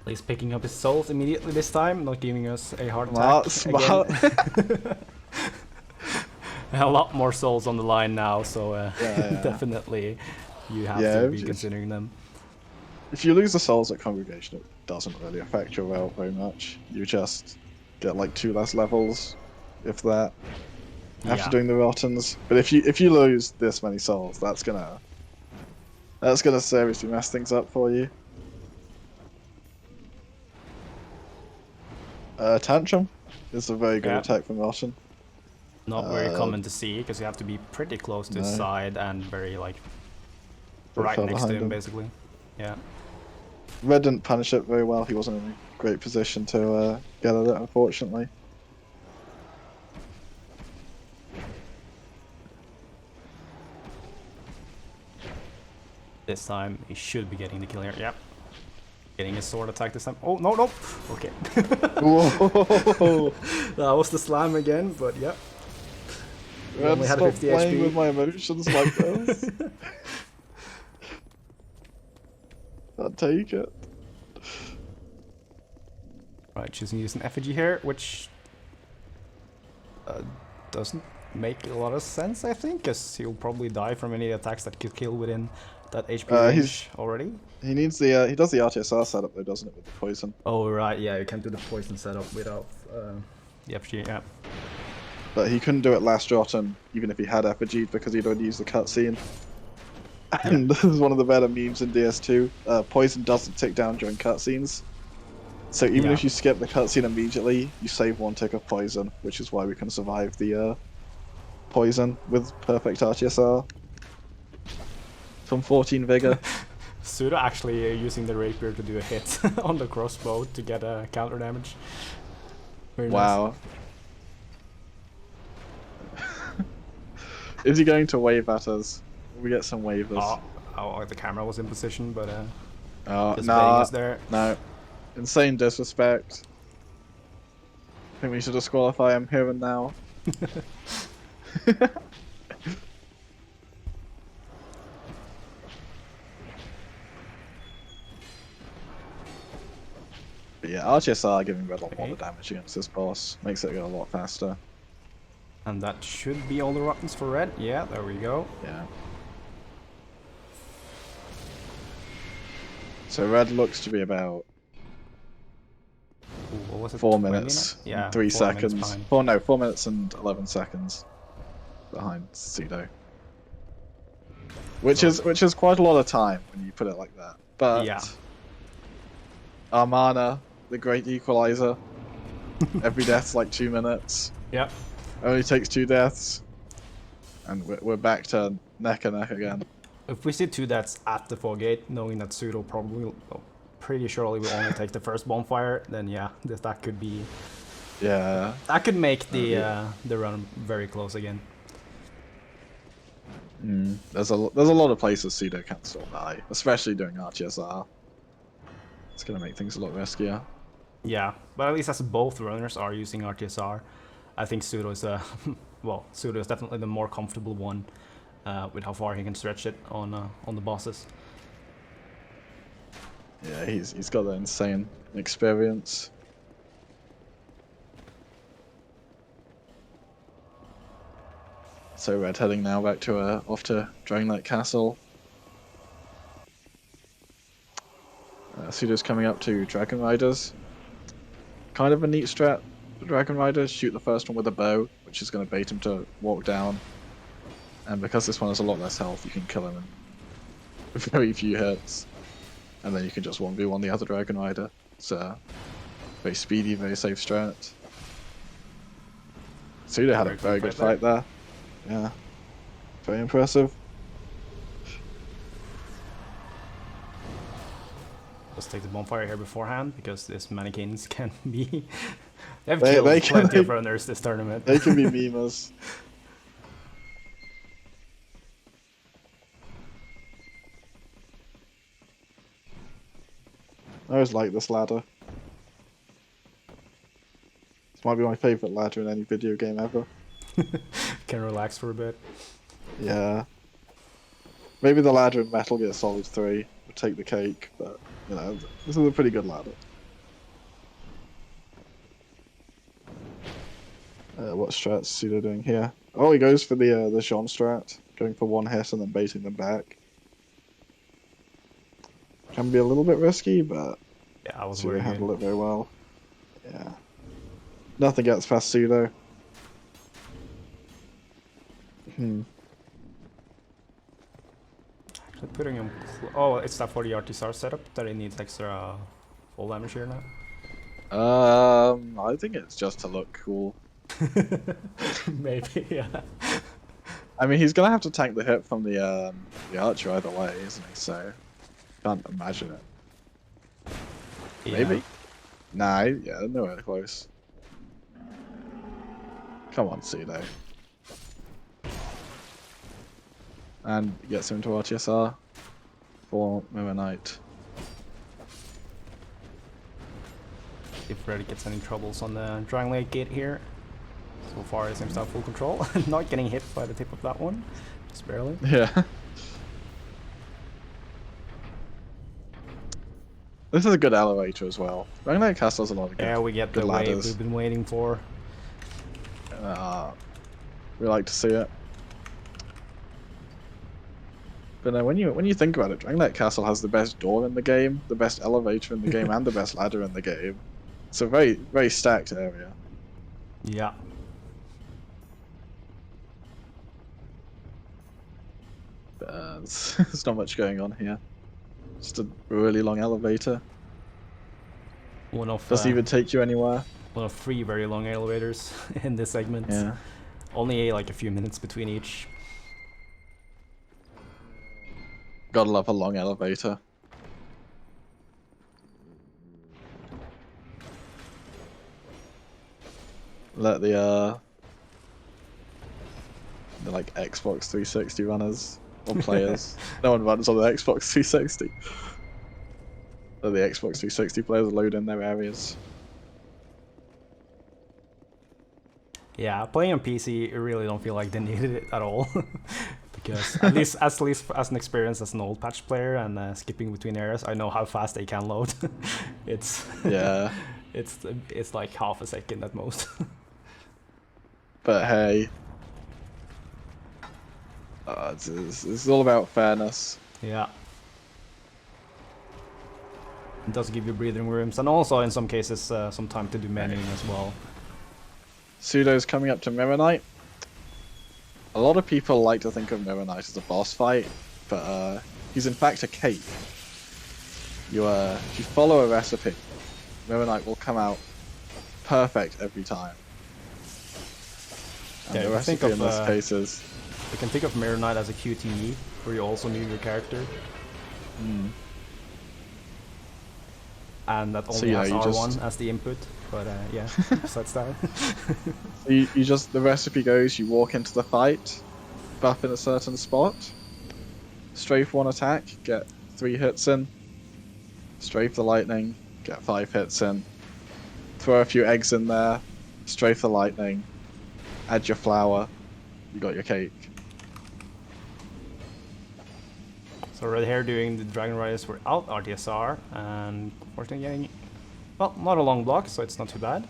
He's picking up his souls immediately this time, not giving us a heart Smart, attack smart. again. A lot more souls on the line now, so Yeah. definitely you have Yeah, to be just- considering them. If you lose the souls at Congregation, it doesn't really affect your route very much. You just get like 2 less levels, if that, after Yeah. doing the Rottens. But if you lose this many souls, that's gonna seriously mess things up for you. Tantrum is a very good Yeah. attack from Rotten. Not very common to see, because you have to be pretty close to his No. side and very like Very right far next to behind him, him. basically. Yeah. Red didn't punish it very well. He wasn't in a great position to get at it, unfortunately. This time he should be getting the kill here. Yep. Getting his sword attack this time. Oh no no. Okay. Whoa! That was the slam again, but yeah. Red, only had stop 50 playing HP. with my emotions like this. Can't take it. Right, choosing to use an effigy here, which doesn't make a lot of sense, I think, because he'll probably die from any attacks that could kill within that HP range he's- already. He needs the he does the RTSR setup though, doesn't it, with the poison? Oh right, yeah, you can't do the poison setup without the effigy. Yeah. But he couldn't do it last Rotten, even if he had effigy, because he'd already used the cutscene. And this is one of the better memes in DS2. Poison doesn't tick down during cutscenes. So even Yeah. if you skip the cutscene immediately, you save 1 tick of poison, which is why we can survive the poison with perfect RTSR. From 14 vigor. Pseudo actually using the rapier to do a hit on the crossbow to get a counter damage. Very nice. Wow. Is he going to wave at us? We get some wavers. Oh, the camera was in position, but just betting Nah, is there. no. Insane disrespect. I think we should disqualify him here and now. But yeah, RTSR giving Red a lot of damage against this boss makes it go a lot faster. And that should be all the buttons for red. Yeah, there we go. Yeah. So red looks to be about What was it? 4 20 minutes, Yeah, and 3 4 minutes seconds. behind. 4 minutes and 11 seconds behind Pseudo. Which is quite a lot of time when you put it like that. But Yeah. Armana, the great equalizer. Every death's like 2 minutes. Yep. Only takes 2 deaths. And we're back to neck and neck again. If we see 2 deaths at the 4 gate, knowing that Pseudo probably, pretty surely will only take the first bonfire, then yeah, that could be. Yeah. That could make the run very close again. There's a lot of places Pseudo can still die, especially during RTSR. It's gonna make things a lot riskier. Yeah, but at least as both runners are using RTSR, I think Pseudo is Pseudo is definitely the more comfortable one with how far he can stretch it on the bosses. Yeah, he's got that insane experience. So Red heading now back to off to Dragonlight Castle. Pseudo's coming up to Dragon Riders. Kind of a neat strat for Dragon Riders. Shoot the first one with a bow, which is going to bait him to walk down. And because this one has a lot less health, you can kill him in very few hits. And then you can just 1v1 the other Dragon Rider. It's a very speedy, very safe strat. Pseudo had a very good fight there. Yeah. Very impressive. Let's take the bonfire here beforehand, because these mannequins can be... They've They killed can plenty of runners this tournament. They can be memers. I always like this ladder. This might be my favourite ladder in any video game ever. Can relax for a bit. Yeah. Maybe the ladder in Metal Gear Solid 3 would take the cake, but, you know, this is a pretty good ladder. What strat's Pseudo doing here? Oh, he goes for the Jean strat, going for 1 hit and then baiting them back. Can be a little bit risky, but Yeah, I was Pseudo worried. handled it very well. Yeah. Nothing gets past Pseudo. Actually putting him... Oh, it's that for the RTSR setup that it needs extra full damage here now? I think it's just to look cool. Maybe, yeah. I mean, he's gonna have to tank the hit from the archer either way, isn't he? So, can't imagine it. Yeah. Maybe. Nah, yeah, nowhere close. Come on, Pseudo. And gets him to RTSR for Mirror Knight. If Red gets any troubles on the Dragon Lake gate here. So far it seems to have full control. Not getting hit by the tip of that one. Just barely. Yeah. This is a good elevator as well. Dragonlight Castle has a lot of good, Yeah, we get good the wave ladders. we've been waiting for. We like to see it. But when you think about it, Dragonlight Castle has the best door in the game, the best elevator in the game, and the best ladder in the game. It's a very, very stacked area. Yeah. There's not much going on here. Just a really long elevator. One of Doesn't even take you anywhere. 3 very long elevators in this segment. Yeah. Only like a few minutes between each. Gotta love a long elevator. Let the like Xbox 360 runners or players. No one runs on the Xbox 360. Let the Xbox 360 players load in their areas. Yeah, playing on PC, I really don't feel like they needed it at all. Because at least as an experience as an old patch player and skipping between areas, I know how fast they can load. It's Yeah. it's like half a second at most. But hey, it's all about fairness. Yeah. It does give you breathing rooms, and also in some cases some time to do menuing as well. Pseudo's coming up to Mirror Knight. A lot of people like to think of Mirror Knight as a boss fight, but he's in fact a cake. If you follow a recipe, Mirror Knight will come out perfect every time. And Yeah, the I think recipe of, in this case is... You can think of Mirror Knight as a QTE, where you also move your character. And that only has R1 as the input, but yeah, besides that. The recipe goes, you walk into the fight, buff in a certain spot, strafe one attack, get 3 hits in, strafe the lightning, get 5 hits in, throw a few eggs in there, strafe the lightning, add your flour, you got your cake. So Red Hair doing the Dragon Riders without RTSR, and unfortunately getting, well, not a long block, so it's not too bad.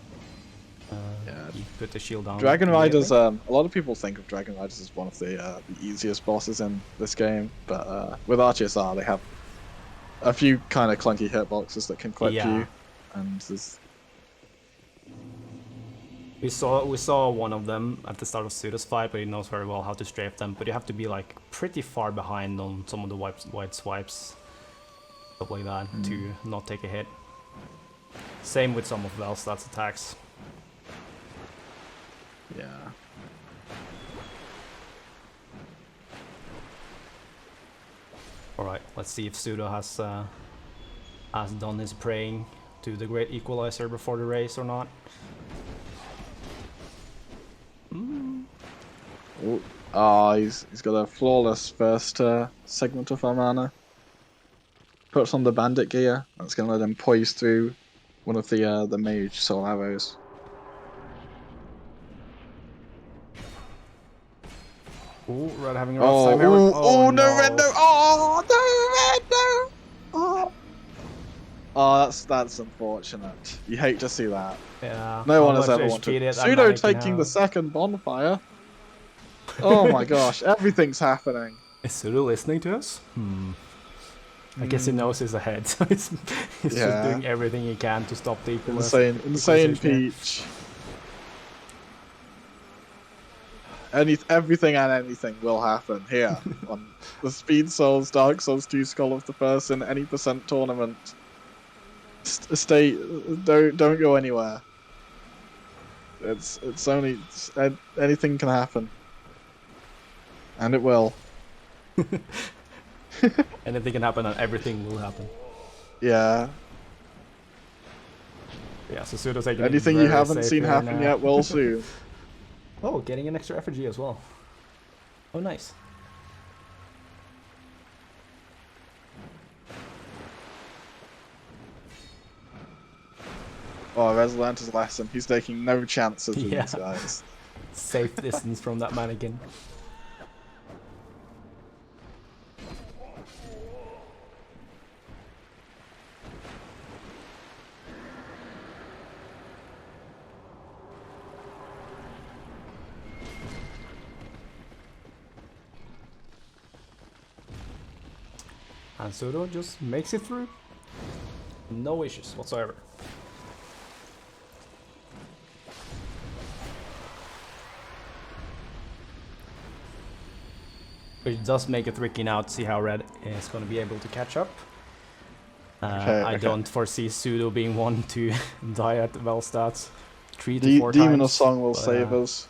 Yeah. You put the shield down. Dragon Riders, a lot of people think of Dragon Riders as one of the easiest bosses in this game, but with RTSR they have a few kind of clunky hitboxes that can clip you, and there's... We saw one of them at the start of Pseudo's fight, but he knows very well how to strafe them. But you have to be like pretty far behind on some of the wide swipes, stuff like that, to not take a hit. Same with some of Velstad's attacks. Yeah. All right, let's see if Pseudo has done his praying to the Great Equalizer before the race or not. He's got a flawless first segment of our mana. Puts on the bandit gear. That's gonna let him poise through one of the mage soul arrows. Ooh, Red having a rough time here. Oh, no red, no! Oh, no red, no! Oh, that's unfortunate. You hate to see that. Yeah. No one has ever wanted. Pseudo taking the second bonfire. Oh my gosh, everything's happening. Is Pseudo listening to us? I guess he knows he's ahead, so he's just doing everything he can to stop the equalizer. Insane Peach. Everything and anything will happen here on the Speed Souls Dark Souls 2 Skull of the Person any percent tournament. Don't go anywhere. It's only anything can happen, and it will. Anything can happen, and everything will happen. Yeah. Yeah. So Pseudo's taking anything you haven't seen happen yet will soon. Oh, getting an extra effigy as well. Oh, nice. Oh, Resolanta's lesson. He's taking no chances with these guys. Safe distance from that mannequin. And Pseudo just makes it through. No issues whatsoever. Which does make it tricky now to see how Red is going to be able to catch up. I don't foresee Pseudo being one to die at Velstadt 3 to 4 times. Demon of Song will save us.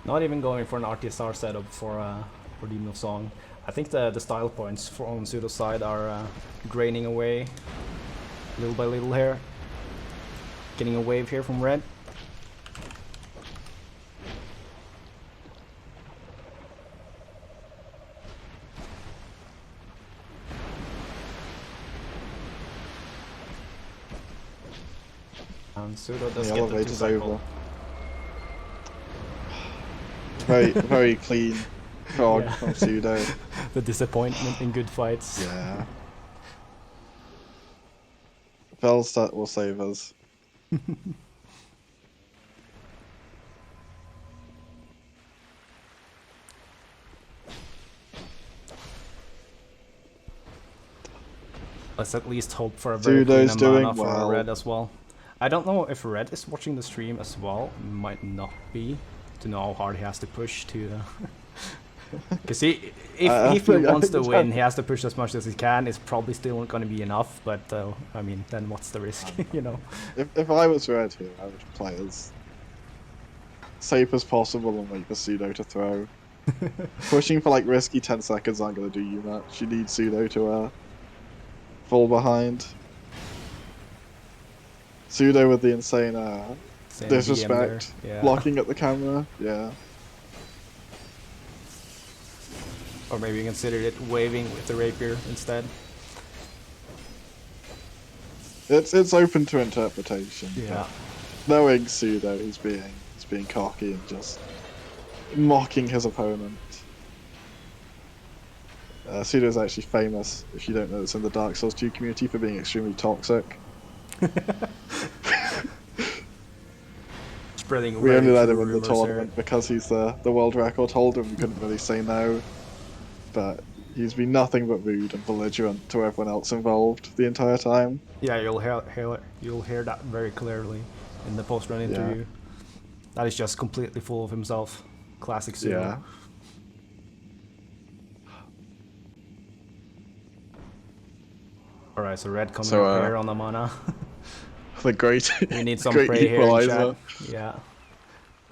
Not even going for an RTSR setup for Demon of Song. I think the style points on Pseudo's side are draining away little by little here. Getting a wave here from Red. And Pseudo does The get the elevator's 2-cycle. over. Very clean frog from Pseudo. The disappointment in good fights. Yeah. Velstadt will save us. Let's at least hope for a very Pseudo's clean doing mana for well. Red as well. I don't know if Red is watching the stream as well. Might not be, to know how hard he has to push to. Because if he wants to win, he has to push as much as he can. It's probably still not going to be enough, but I mean, then what's the risk, you know? If I was Red here, I would play as safe as possible and wait for Pseudo to throw. Pushing for like risky 10 seconds aren't going to do you much. You need Pseudo to fall behind. Pseudo with the insane Same disrespect, DM there. Yeah. blocking at the camera, yeah. Or maybe you consider it waving with the rapier instead. It's open to interpretation. Yeah. Knowing Pseudo, he's being cocky and just mocking his opponent. Pseudo is actually famous, if you don't know this, in the Dark Souls 2 community for being extremely toxic. Spreading We only let him true in the rumors tournament because he's the world record holder and we couldn't really say no. But he's been nothing but rude and belligerent to everyone else involved the entire time. Yeah, you'll hear that very clearly in the post-run interview. That is just completely full of himself. Classic Pseudo. Yeah. Alright, so Red coming So, up here on the mana. The great, We need some great prey here in equalizer. chat. Yeah.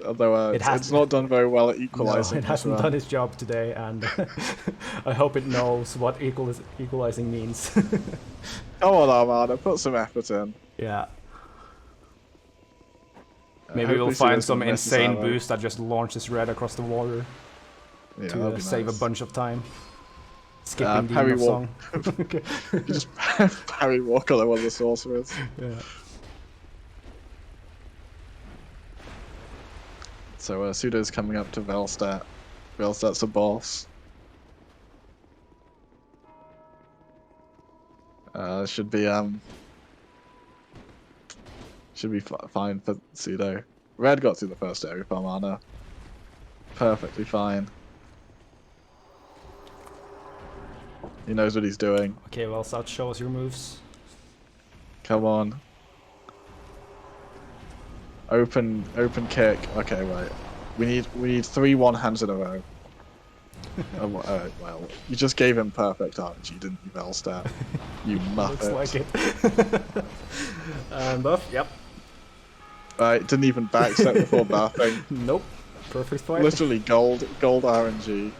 Although it's not done very well at equalizing. No, it hasn't done its job today, and I hope it knows what equalizing means. Come on, Armada, put some effort in. Yeah. Maybe we'll Hopefully find Pseudo's some gonna miss his insane ammo. boost that just launches Red across the water Yeah, to that'd be save a nice. bunch of time. Skipping the parry Demon walk. Song. You just parry walk on one of the sorcerers. Yeah. So Pseudo's coming up to Velstadt. Velstadt's a boss. Should be fine for Pseudo. Red got through the first area for mana. Perfectly fine. He knows what he's doing. Okay, well, Sat, show us your moves. Come on. Open kick. Okay, right. We need 3 1-hands in a row. Well, you just gave him perfect RNG, didn't you, Velstadt? You muppet. Looks like it. Buff, yep. Right, didn't even backstep before buffing. Nope. Perfect fight. Literally gold RNG.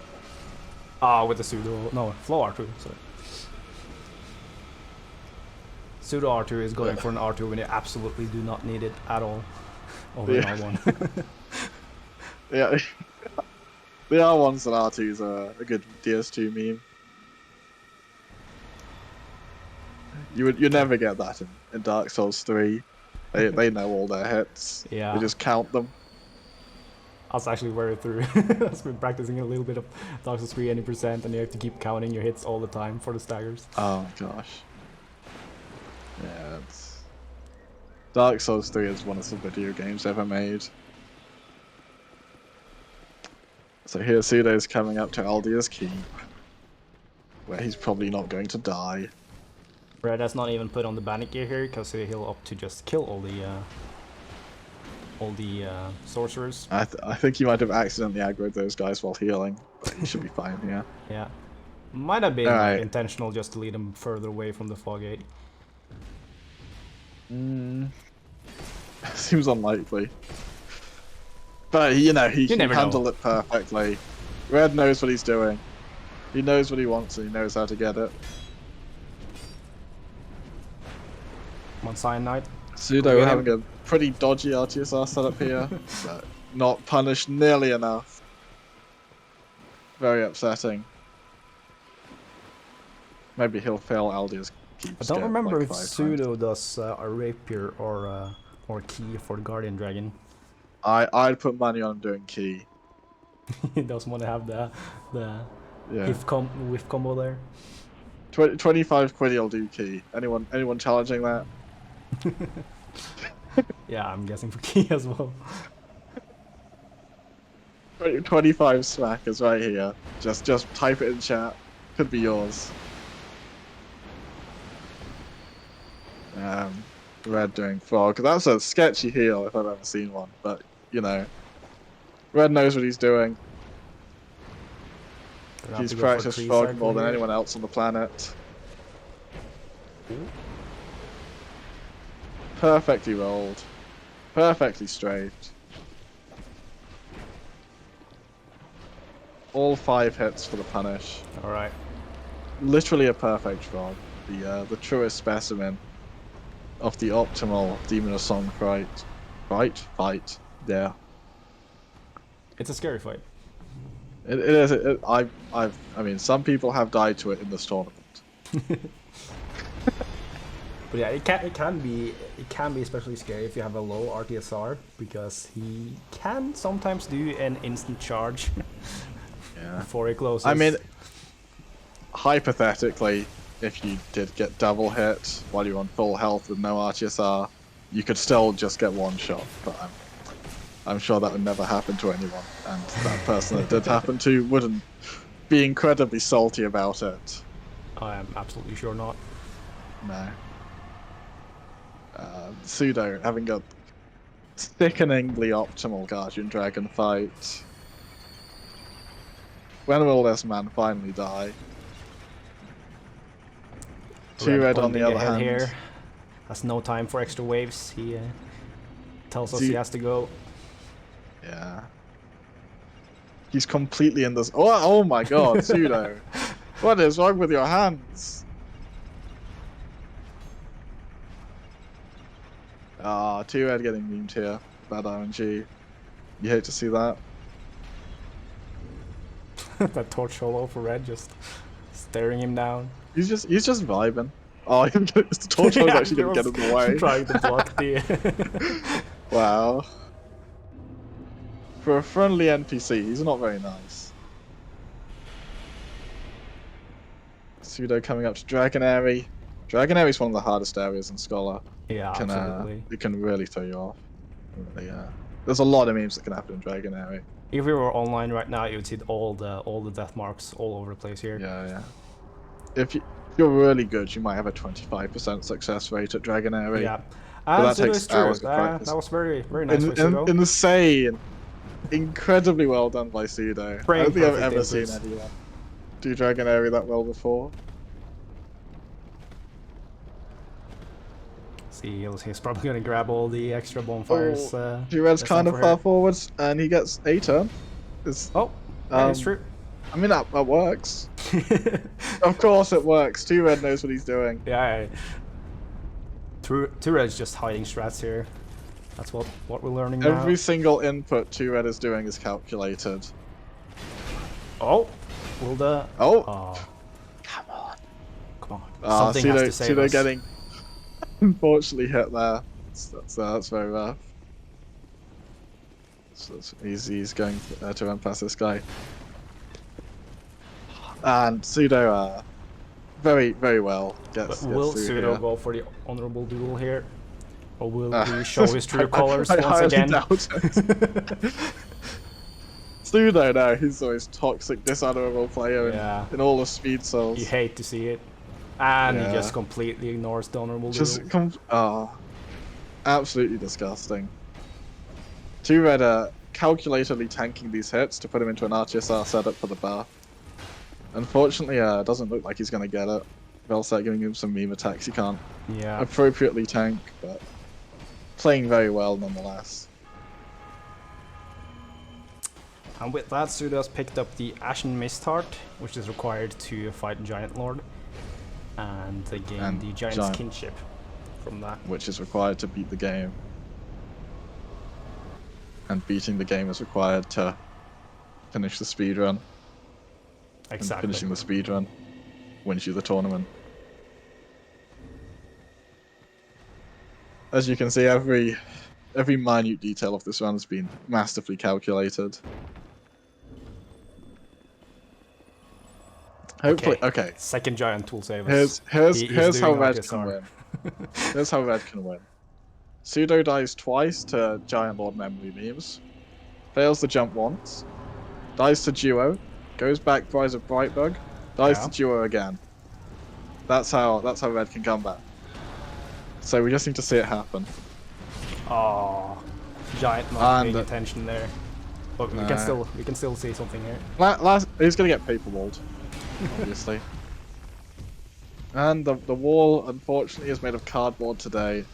Ah, with the pseudo. No, flow R2, sorry. Pseudo R2 is going for an R2 when you absolutely do not need it at all. Over an R1. Yeah. The R1s and R2s are a good DS2 meme. You never get that in Dark Souls 3. They know all their hits. Yeah. They just count them. I was actually worried through. I've been practicing a little bit of Dark Souls 3 80%, and you have to keep counting your hits all the time for the staggers. Oh gosh. Yeah, it's Dark Souls 3 is one of the video games ever made. So here Pseudo's coming up to Aldia's Keep, where he's probably not going to die. Red has not even put on the bandit gear here because he'll opt to just kill all the sorcerers. I think he might have accidentally aggroed those guys while healing, but he should be fine here. Yeah. Might have been Alright. intentional just to lead them further away from the fog gate. Seems unlikely. But, you know, he can never handle know. it perfectly. Red knows what he's doing. He knows what he wants and he knows how to get it. One cyanide. Pseudo Get having him. a pretty dodgy RTSR setup here, but not punished nearly enough. Very upsetting. Maybe he'll fail Aldia's keep. I don't scare remember like if 5 times. Pseudo does a rapier or key for the Guardian Dragon. I'd put money on him doing key. He doesn't want to have the Yeah. whiff combo there. 25 quid he'll do key. Anyone challenging that? Yeah, I'm guessing for key as well. 25 smack is right here. Just type it in chat. Could be yours. Red doing frog. That's a sketchy heal if I've ever seen one, but you know. Red knows what he's doing. Gonna have He's to go for practiced tree frog circle more than here. anyone else on the planet. Perfectly rolled. Perfectly strafed. All 5 hits for the punish. Alright. Literally a perfect frog. The truest specimen of the optimal Demon of Song fight. Yeah. It's a scary fight. It is. I mean, some people have died to it in this tournament. But yeah, it can be especially scary if you have a low RTSR because he can sometimes do an instant charge Yeah. before he closes. I mean, hypothetically, if you did get double hit while you're on full health with no RTSR, you could still just get one shot. But I'm sure that would never happen to anyone, and that person that did happen to wouldn't be incredibly salty about it. I am absolutely sure not. No. Pseudo having a sickeningly optimal Guardian Dragon fight. When will this man finally die? 2RED on the pointing other ahead hand. here has no time for extra waves. He tells us See- he has to go. Yeah. He's completely in this. Oh my god, Pseudo. What is wrong with your hands? Ah, 2RED getting memed here. Bad RNG. You hate to see that. That torch holo for Red just staring him down. He's just vibing. Oh, the torch was actually he gonna get was in the way. Trying to block the. Wow. For a friendly NPC, he's not very nice. Pseudo coming up to Dragon Airy. Dragon Airy is one of the hardest areas in Scholar. Yeah, absolutely. It can really throw you off. Really, there's a lot of memes that can happen in Dragon Airy. If we were online right now, you would see all the death marks all over the place here. Yeah. If you're really good, you might have a 25% success rate at Dragon Airy. Yeah. But that Pseudo takes is true. hours of practice. That was very nice by Pseudo. Insane. Incredibly well done by Pseudo. I Frame don't think I've perfect ever seen inputs. anyone do Dragon Airy that well before. See, he's probably gonna grab all the extra bonfires. Dured's that's kind done of for far her. forwards, and he gets a turn. Oh, that is Um, true. I mean, that works. Of course it works. 2RED knows what he's doing. Yeah. Tured's just hiding strats here. That's what we're learning now. Every single input 2RED is doing is calculated. Oh, will the? Oh, Oh, come on. ah, Something has to save Pseudo us. getting unfortunately hit there. That's very rough. So he's going to run past this guy. And Pseudo, very well gets But will through Pseudo here. go for the honorable duel here? Or will he show his true colors I once highly again? doubt it. Pseudo, no, he's the most toxic, dishonorable player Yeah. in all of Speed Souls. You hate to see it. And he Yeah. just completely ignores the honorable Just duel. absolutely disgusting. 2RED are calculatedly tanking these hits to put him into an RTSR setup for the buff. Unfortunately, it doesn't look like he's going to get it. They'll start giving him some meme attacks he can't Yeah. appropriately tank, but playing very well nonetheless. And with that, Pseudo has picked up the Ashen Mist Heart, which is required to fight Giant Lord. And they gain the Giant's Kinship from that. Which is required to beat the game. And beating the game is required to finish the speedrun. Exactly. And finishing the speedrun wins you the tournament. As you can see, every minute detail of this run has been masterfully calculated. Hopefully, okay. Second Giant will save us. Here's how Red can win. Here's how Red can win. Pseudo dies twice to Giant Lord memory memes. Fails the jump once. Dies to Duo. Goes back, Rise of Brightbug. Dies to Duo again. That's how Red can come back. So we just need to see it happen. Oh, Giant not paying attention there. But we can still see something here. He's gonna get paperwalled, obviously. And the wall, unfortunately, is made of cardboard today.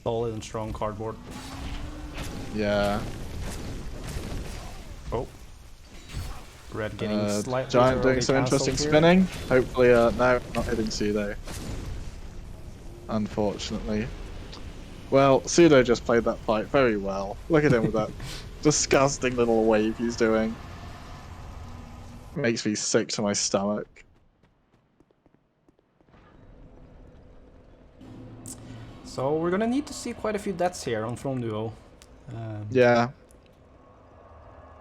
Solid and strong cardboard. Yeah. Oh. Red getting slightly Giant doing some interesting spinning. Hopefully, no, not hitting Pseudo. Unfortunately. Well, Pseudo just played that fight very well. Look at him with that disgusting little wave he's doing. Makes me sick to my stomach. So we're gonna need to see quite a few deaths here on Throne Duo. Yeah.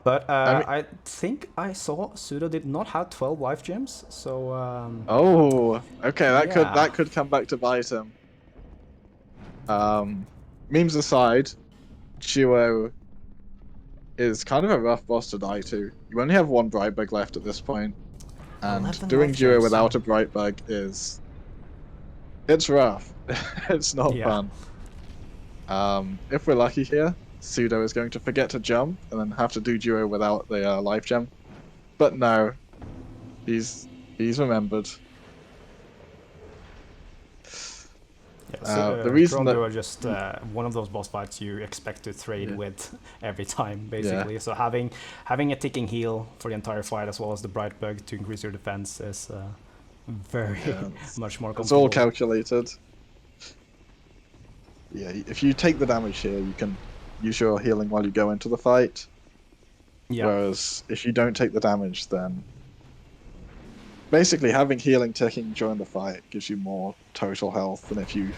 But I think I saw Pseudo did not have 12 life gems, so oh, okay, that could come back to bite him. Memes aside, Duo is kind of a rough boss to die to. You only have one Brightbug left at this point, and doing Duo without a Brightbug it's rough. It's not fun. If we're lucky here, Pseudo is going to forget to jump and then have to do Duo without the life gem. But no, he's remembered. Yeah, the reason that Duo are just one of those boss fights you expect to trade with every time, basically. So having a ticking heal for the entire fight as well as the Brightbug to increase your defense is very much more comfortable. It's all calculated. Yeah, if you take the damage here, you can use your healing while you go into the fight. Yeah. Whereas if you don't take the damage, then basically having healing ticking during the fight gives you more total health than if you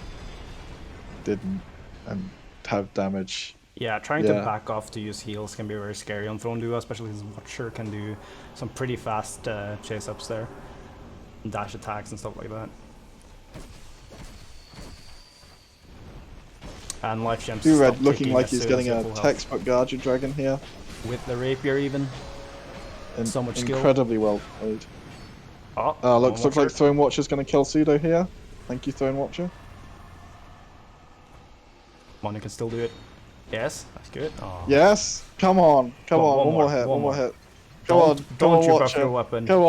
didn't and have damage. Yeah, trying to back off to use heals can be very scary on Throne Duo, especially as Watcher can do some pretty fast chase ups there. Dash attacks and stuff like that. And life gems. 2RED looking like he's getting a textbook Guardian Dragon here. With the rapier even. And so much skill. Incredibly well played. Oh, looks like Throne Watcher's going to kill Pseudo here. Thank you, Throne Watcher. Come on, you can still do it. Yes, that's good. Oh. Yes, come on, one more hit, one more hit. Come on, Watcher. Your weapon. Come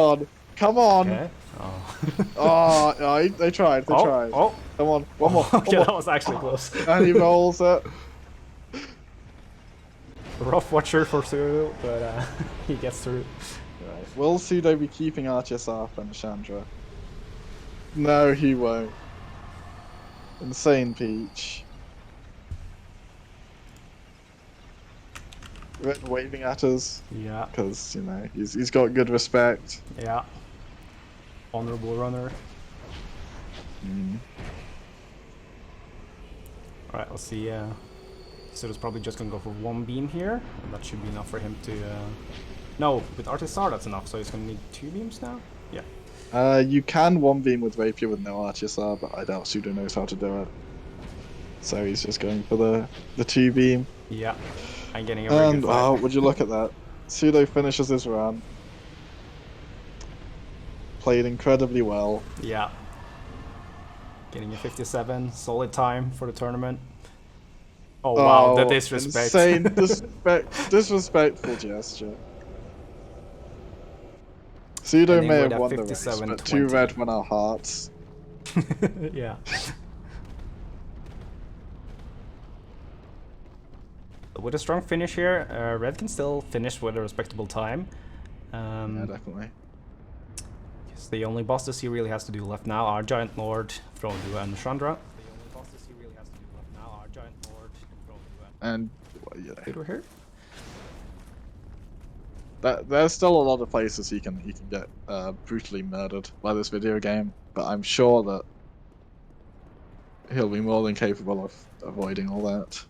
on. Okay. Oh. They tried. Oh. Come on, one more. Okay, that was actually close. And he rolls it. Rough Watcher for Pseudo, but he gets through. Right. Will Pseudo be keeping RTSR and Chandra? No, he won't. Insane Peach. Red waving at us. Yeah. Because, he's got good respect. Yeah. Honorable runner. Alright, let's see. Pseudo's probably just gonna go for one beam here. And that should be enough for him to... No, with RTSR that's enough, so he's gonna need 2 beams now? Yeah. You can one beam with Rapier with no RTSR, but I doubt Pseudo knows how to do it. So he's just going for the two beam. Yeah, I'm getting a very And good fight. oh, would you look at that? Pseudo finishes his run. Played incredibly well. Yeah. Getting a 57, solid time for the tournament. Oh wow, the Oh, disrespect. insane, disrespectful gesture. Pseudo Ending may with have a won the race, but 57-20. 2RED won our hearts. Yeah. With a strong finish here, Red can still finish with a respectable time. Yeah, definitely. Because the only bosses he really has to do left now are Giant Lord, Frodo, and Chandra. And yeah, We're here. there's still a lot of places he can get brutally murdered by this video game, but I'm sure that he'll be more than capable of avoiding all that.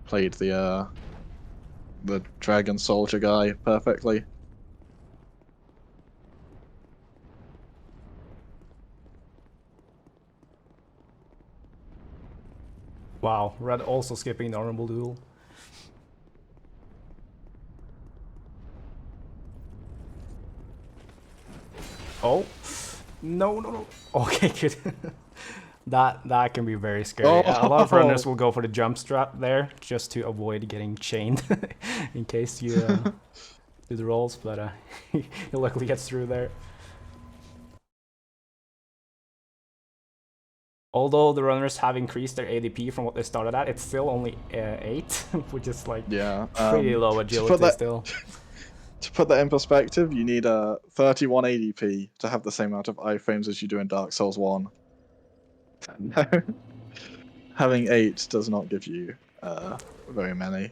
Played the dragon soldier guy perfectly. Wow, Red also skipping the honorable duel. Oh, no. Okay, good. That can be very scary. A lot of runners will go for the jump strap there just to avoid getting chained in case you do the rolls, but he luckily gets through there. Although the runners have increased their ADP from what they started at, it's still only 8, which is like pretty low agility still. To put that in perspective, you need a 31 ADP to have the same amount of iframes as you do in Dark Souls 1. Having 8 does not give you very many.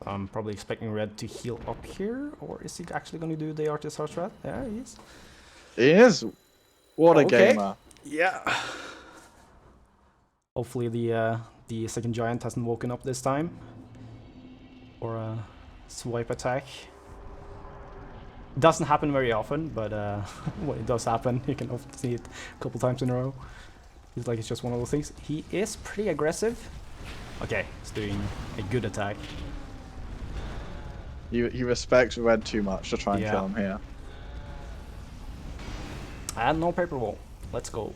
I'm probably expecting Red to heal up here, or is he actually going to do the Artist Heart Red? Yeah, he is. He is. What a gamer. Yeah. Hopefully the second giant hasn't woken up this time. Or a swipe attack. Doesn't happen very often, but when it does happen, you can often see it a couple times in a row. It's like it's just one of those things. He is pretty aggressive. Okay, he's doing a good attack. He respects Red too much to try and kill him here. And no paper wall. Let's go.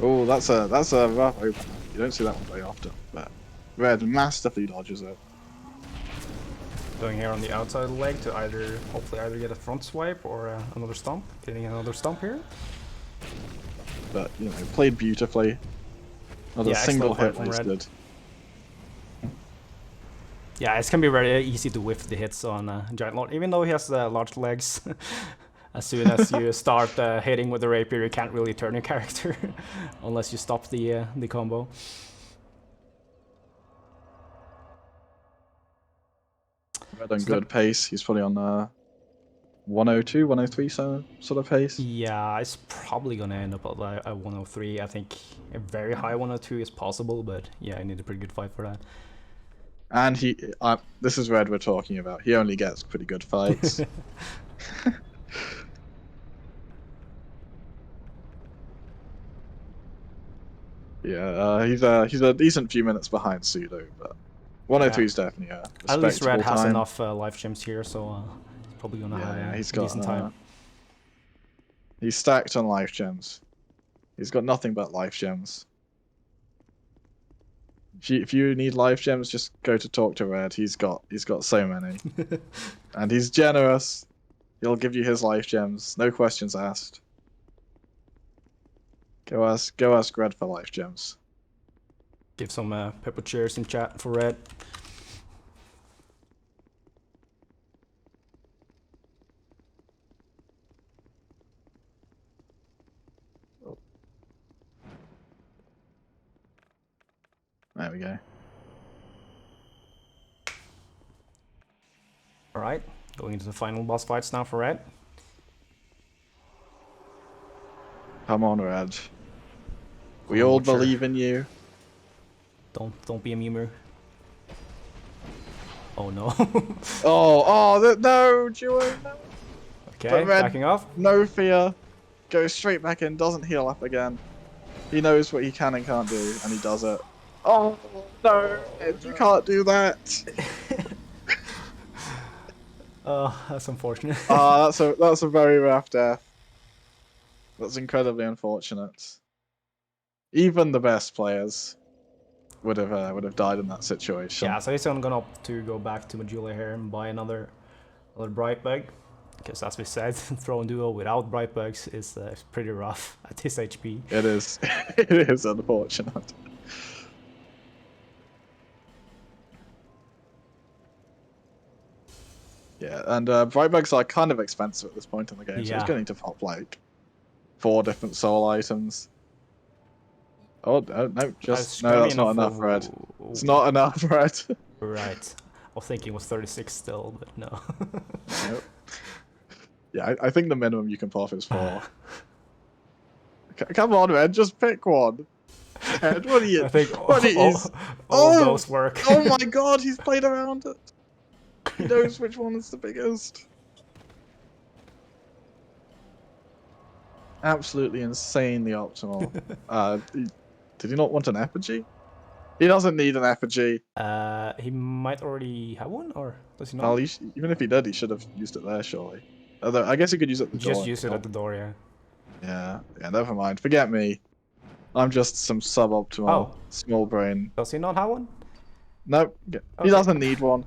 Oh, that's a rough opener. You don't see that one very often, but Red masterfully dodges it. Going here on the outside of the leg to hopefully either get a front swipe or another stomp. Getting another stomp here. But, you know, played beautifully. Not a single hit wasted. Yeah, it's gonna be very easy to whiff the hits on Giant Lord, even though he has large legs. As soon as you start hitting with the rapier, you can't really turn your character unless you stop the combo. Red on good pace. He's probably on 102, 103 sort of pace. Yeah, it's probably gonna end up at 103. I think a very high 102 is possible, but yeah, I need a pretty good fight for that. And this is Red we're talking about. He only gets pretty good fights. Yeah, he's a decent few minutes behind Pseudo, but 103 is definitely a respectable At least Red has time. enough life gems here, so he's probably gonna have he's a got, decent time. He's stacked on life gems. He's got nothing but life gems. If you need life gems, just go to talk to Red. He's got so many, and he's generous. He'll give you his life gems, no questions asked. Go ask Red for life gems. Give some pepper cheers in chat for Red. There we go. Alright, going into the final boss fights now for Red. Come on, Red. We Come on, all Watcher. believe in you. Don't be a memer. Oh no. No, Duo, no. Okay, But Red, backing off. no fear. Goes straight back in, doesn't heal up again. He knows what he can and can't do, and he does it. Oh, no, Red, you can't do that. That's unfortunate. That's a very rough death. That's incredibly unfortunate. Even the best players would have died in that situation. Yeah, so he's gonna opt to go back to Majula here and buy another bright bug. Because as we said, throwing duo without bright bugs is pretty rough at this HP. It is. It is unfortunate. Yeah, and bright bugs are kind of expensive at this point in the game, so Yeah. he's going to pop like 4 different soul items. Oh no, just no, that's not enough, Red. It's not enough, Red. Right. I was thinking it was 36 still, but no. Nope. Yeah, I think the minimum you can pop is 4. Come on, Red, just pick one. Red, what are you? I think all those work. Oh my god, he's played around it. He knows which one is the biggest. Absolutely insanely optimal. Did he not want an effigy? He doesn't need an effigy. He might already have one, or does he not? Well, even if he did, he should have used it there, surely. Although, I guess he could use it at the door. Just use it at the door, yeah. Yeah, never mind. Forget me. I'm just some suboptimal, small brain. Does he not have one? Nope, he doesn't need one.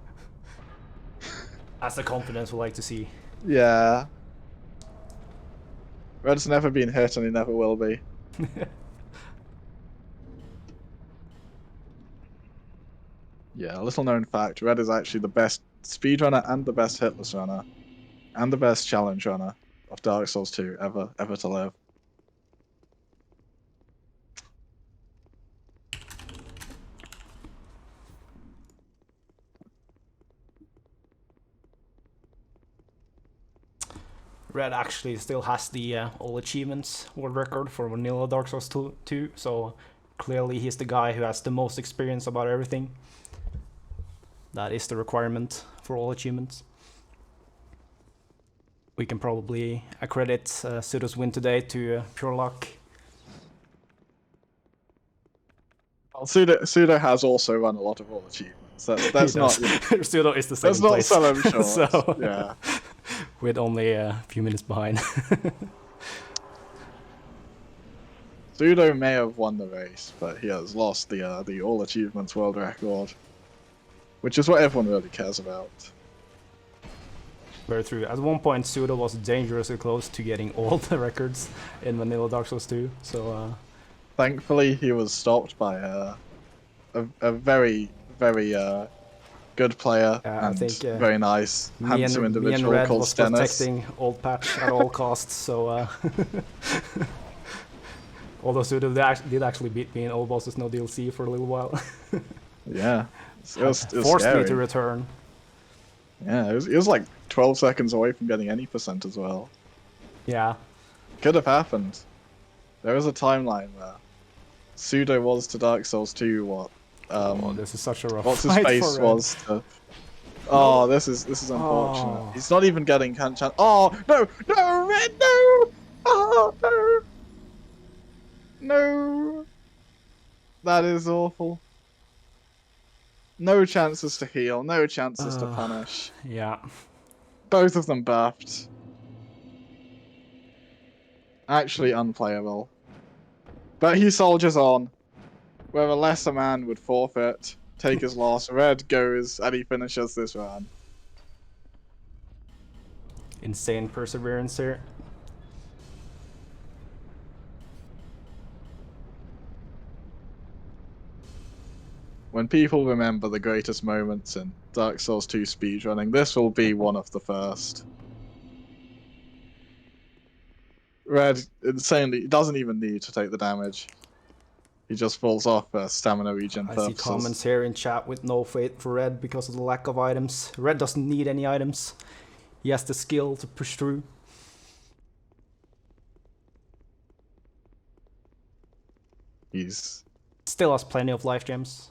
That's the confidence we like to see. Yeah. Red's never been hit, and he never will be. Yeah, a little known fact, Red is actually the best speedrunner and the best hitless runner and the best challenge runner of Dark Souls 2 ever to live. Red actually still has the all achievements world record for vanilla Dark Souls 2, so clearly he's the guy who has the most experience about everything. That is the requirement for all achievements. We can probably accredit Pseudo's win today to pure luck. Well, Pseudo has also run a lot of all achievements. That's not. Pseudo is the second Let's place. not sell him short. So, yeah. with only a few minutes behind. Pseudo may have won the race, but he has lost the all achievements world record, which is what everyone really cares about. Very true. At one point, Pseudo was dangerously close to getting all the records in vanilla Dark Souls 2. So, thankfully, he was stopped by a very good player and I think, very nice, handsome individual Red called was Stennis. protecting Old Patch at all costs. So, although Pseudo did actually beat me in Old Bosses No DLC for a little while. Yeah, it was forced scary. me to return. Yeah, it was like 12 seconds away from getting any percent as well. Yeah. Could have happened. There was a timeline where Pseudo was to Dark Souls 2 what This is such a rough what's his fight face for Red. was to... Oh, this is unfortunate. Oh. He's not even getting chance. Oh no, Red, no! Oh no, no! That is awful. No chances to heal, no chances to punish. Yeah. Both of them buffed. Actually unplayable. But he soldiers on. Where a lesser man would forfeit, take his loss, Red goes and he finishes this run. Insane perseverance here. When people remember the greatest moments in Dark Souls 2 speedrunning, this will be one of the first. Red insanely doesn't even need to take the damage. He just falls off for stamina regen I purposes. see comments here in chat with no faith for Red because of the lack of items. Red doesn't need any items. He has the skill to push through. He's Still has plenty of life gems.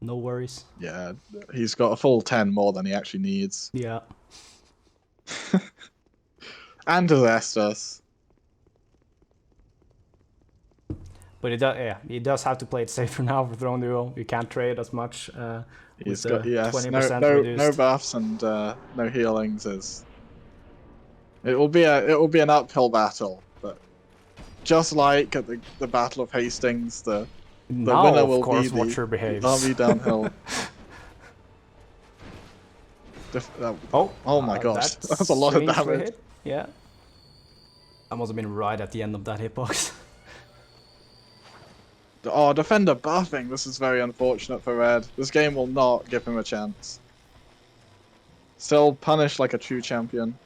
No worries. yeah, he's got a full 10 more than he actually needs. Yeah. And his Estus. But he does have to play it safer now for Throne Duel. You can't trade as much with He's the got 20% no reduced. buffs and no healings. It will be an uphill battle, but just like at the Battle of Hastings, the Now, winner of will course, be Watcher the behaves. army downhill. Oh my gosh, that's a lot of strangely damage. hit. Yeah. I must have been right at the end of that hitbox. Oh, defender buffing. This is very unfortunate for Red. This game will not give him a chance. Still punished like a true champion.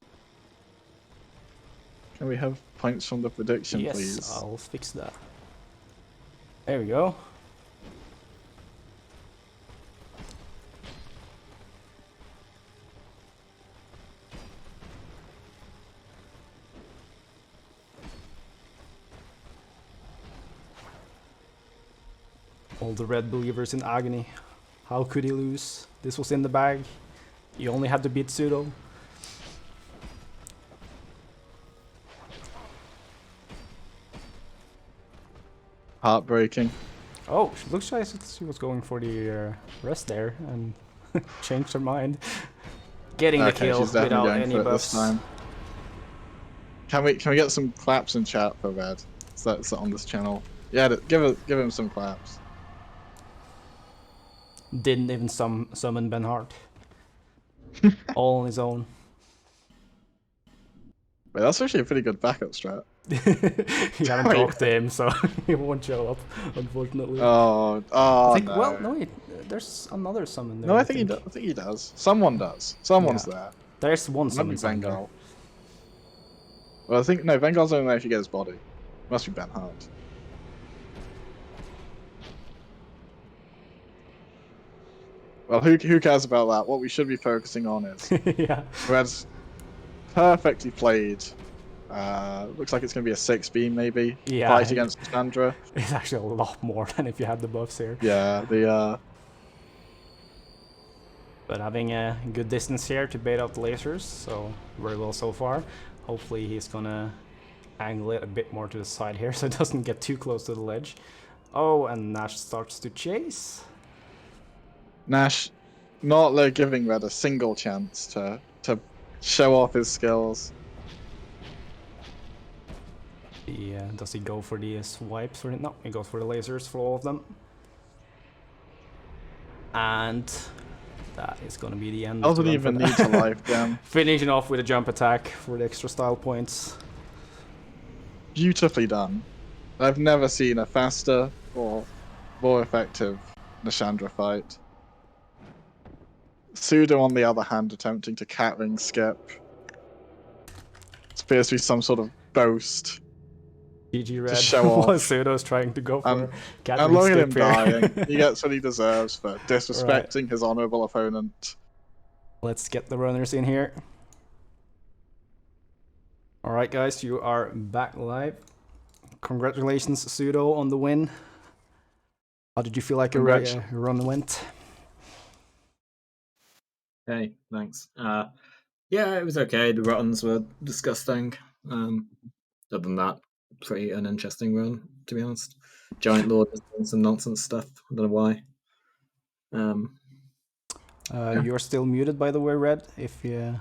Can we have points from the prediction, Yes, please? I'll fix that. There we go. All the Red believers in agony. How could he lose? This was in the bag. He only had to beat Pseudo. Heartbreaking. Oh, looks like she was going for the rest there and changed her mind. Getting the Okay, kill she's definitely without going any for it this buffs. time. Can we get some claps in chat for Red? So that's on this channel. Yeah, give him some claps. Didn't even summon Ben Hart. All on his own. Wait, that's actually a pretty good backup strat. You haven't talked to him, so he won't show up, unfortunately. Oh, I think, no. well, no, wait, there's another summon there. No, I think he does. I think he does. Someone does. Someone's there. There's one It might be summon there. Vengal. Well, I think no. Vengal's only there if you get his body. Must be Ben Hart. Well, who cares about that? What we should be focusing on is Yeah. Red's perfectly played. Looks like it's going to be a 6 beam maybe. Yeah. Fight against Chandra. It's actually a lot more than if you had the buffs here. Yeah, But having a good distance here to bait out the lasers, so very well so far. Hopefully he's gonna angle it a bit more to the side here so it doesn't get too close to the ledge. Oh, and Nash starts to chase. Nash not like giving Red a single chance to show off his skills. Yeah, does he go for the swipes or no? He goes for the lasers for all of them. And that is gonna be the end. Doesn't even need to life gem. Finishing off with a jump attack for the extra style points. Beautifully done. I've never seen a faster or more effective Nashandra fight. Pseudo, on the other hand, attempting to catring skip. It appears to be some sort of boast. GG Red. show off. While Pseudo's trying to go for And look at him skip here. dying. He gets what he deserves for disrespecting his honorable opponent. Let's get the runners in here. Alright guys, you are back live. Congratulations Pseudo on the win. How did you feel like your run went? Hey, thanks. Yeah, it was okay. The runs were disgusting. Other than that, pretty uninteresting run, to be honest. Giant Lord is doing some nonsense stuff. I don't know why. You're still muted, by the way, Red. If you,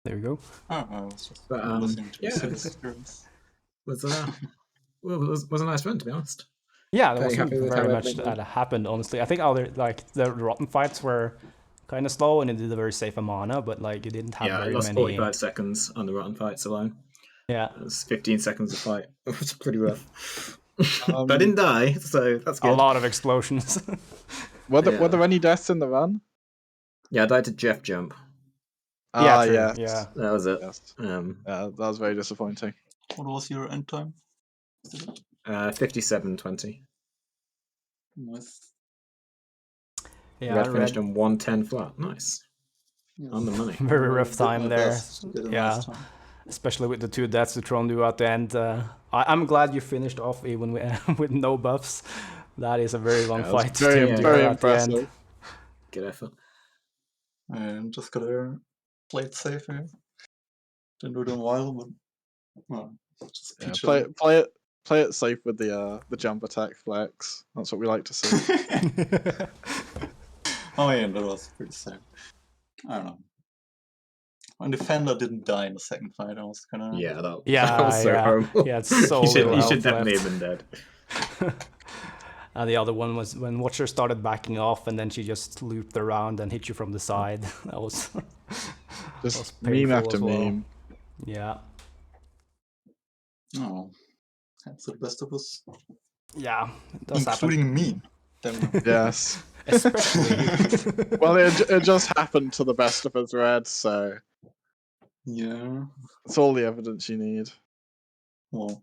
there we go. Oh, I was just But, listening to yeah, Sid's experience. was was a nice run, to be honest. Yeah, there Very wasn't happy with very how much everything that happened, honestly. I think the rotten fights were kind of slow, and it did a very safe mana, but like it didn't have Yeah, I very lost many. 45 seconds on the rotten fights alone. Yeah, It was 15 seconds of fight. It was pretty rough. But I didn't die, so that's good. a lot of explosions. Were there any deaths in the run? Yeah, I died to Jeff Jump. Ah, true, yes. yeah. That was it. Yes. Yeah, that was very disappointing. What was your end time? 57:20. Nice. Yeah, Red finished on 110 flat. Nice. Yes. On the money. Very rough time my there. best to get a Yeah. nice time. especially with the 2 deaths to Tron do at the end. I'm glad you finished off even with no buffs. That is a very long Yeah, it was fight very, to very at the end. impressive. Good effort. And just gotta play it safe here. Didn't do it in a while, but well, just Yeah, keep play it safe with the jump attack flex. That's what we like to see. Oh yeah, that was pretty safe. I don't know. When Defender didn't die in the second fight, I was kind of Yeah, that Yeah, was so yeah. horrible. Yeah, it's so you should, little you should health definitely left. have been dead. And the other one was when Watcher started backing off, and then she just looped around and hit you from the side. That was Just painful meme after as well. meme. Yeah, oh, that's the best of us, yeah, it does happen. including me. Damn. Yes. Especially. Well, it just happened to the best of us, Red. So Yeah. that's all the evidence you need. Well,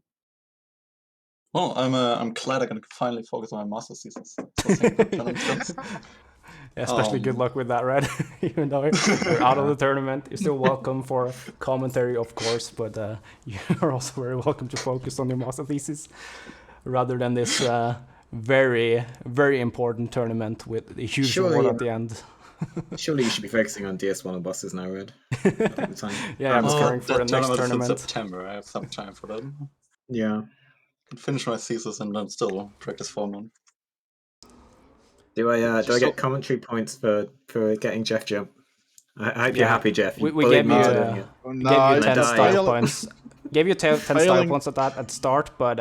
I'm glad I can finally focus on my master thesis. So thank you for telling me this. Yeah, especially good luck with that, Red. Even though you're out of the tournament, you're still welcome for commentary, of course, but you're also very welcome to focus on your master thesis rather than this very, very important tournament with a huge reward at the end. Surely you should be focusing on DS1 and bosses now, Red. At the time. Yeah, I'm preparing for the that next tournament is in tournament. September. I have some time for that. Yeah. I can finish my thesis and then still practice for a month. Do I get commentary points for getting Jeff jump? I hope you're happy, Jeff. We bullied gave me you into doing it. gave you 10 die. style points. Gave you 10 style Failing- points at that at start, but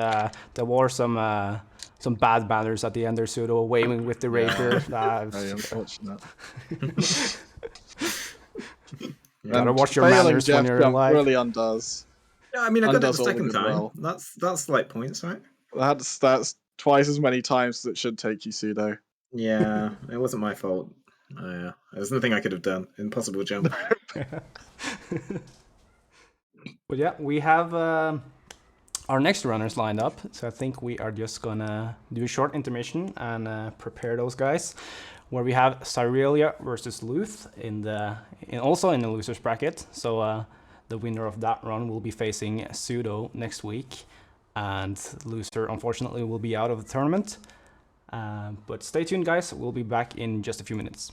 there were some bad banners at the end there, Pseudo waving with the rapier. Very unfortunate. You gotta And watch your failing manners when Jeff you're jump live. really undoes. Yeah, I mean, I got it the Undoes all the second good time. well. That's like points, right? That's twice as many times as it should take you, Pseudo. Yeah, it wasn't my fault. There's nothing I could have done. Impossible jump. But yeah, we have our next runners lined up, so I think we are just gonna do a short intermission and prepare those guys. Where we have Cyrelia versus Luth also in the losers bracket. So the winner of that run will be facing Pseudo next week, and loser unfortunately will be out of the tournament. But stay tuned, guys. We'll be back in just a few minutes.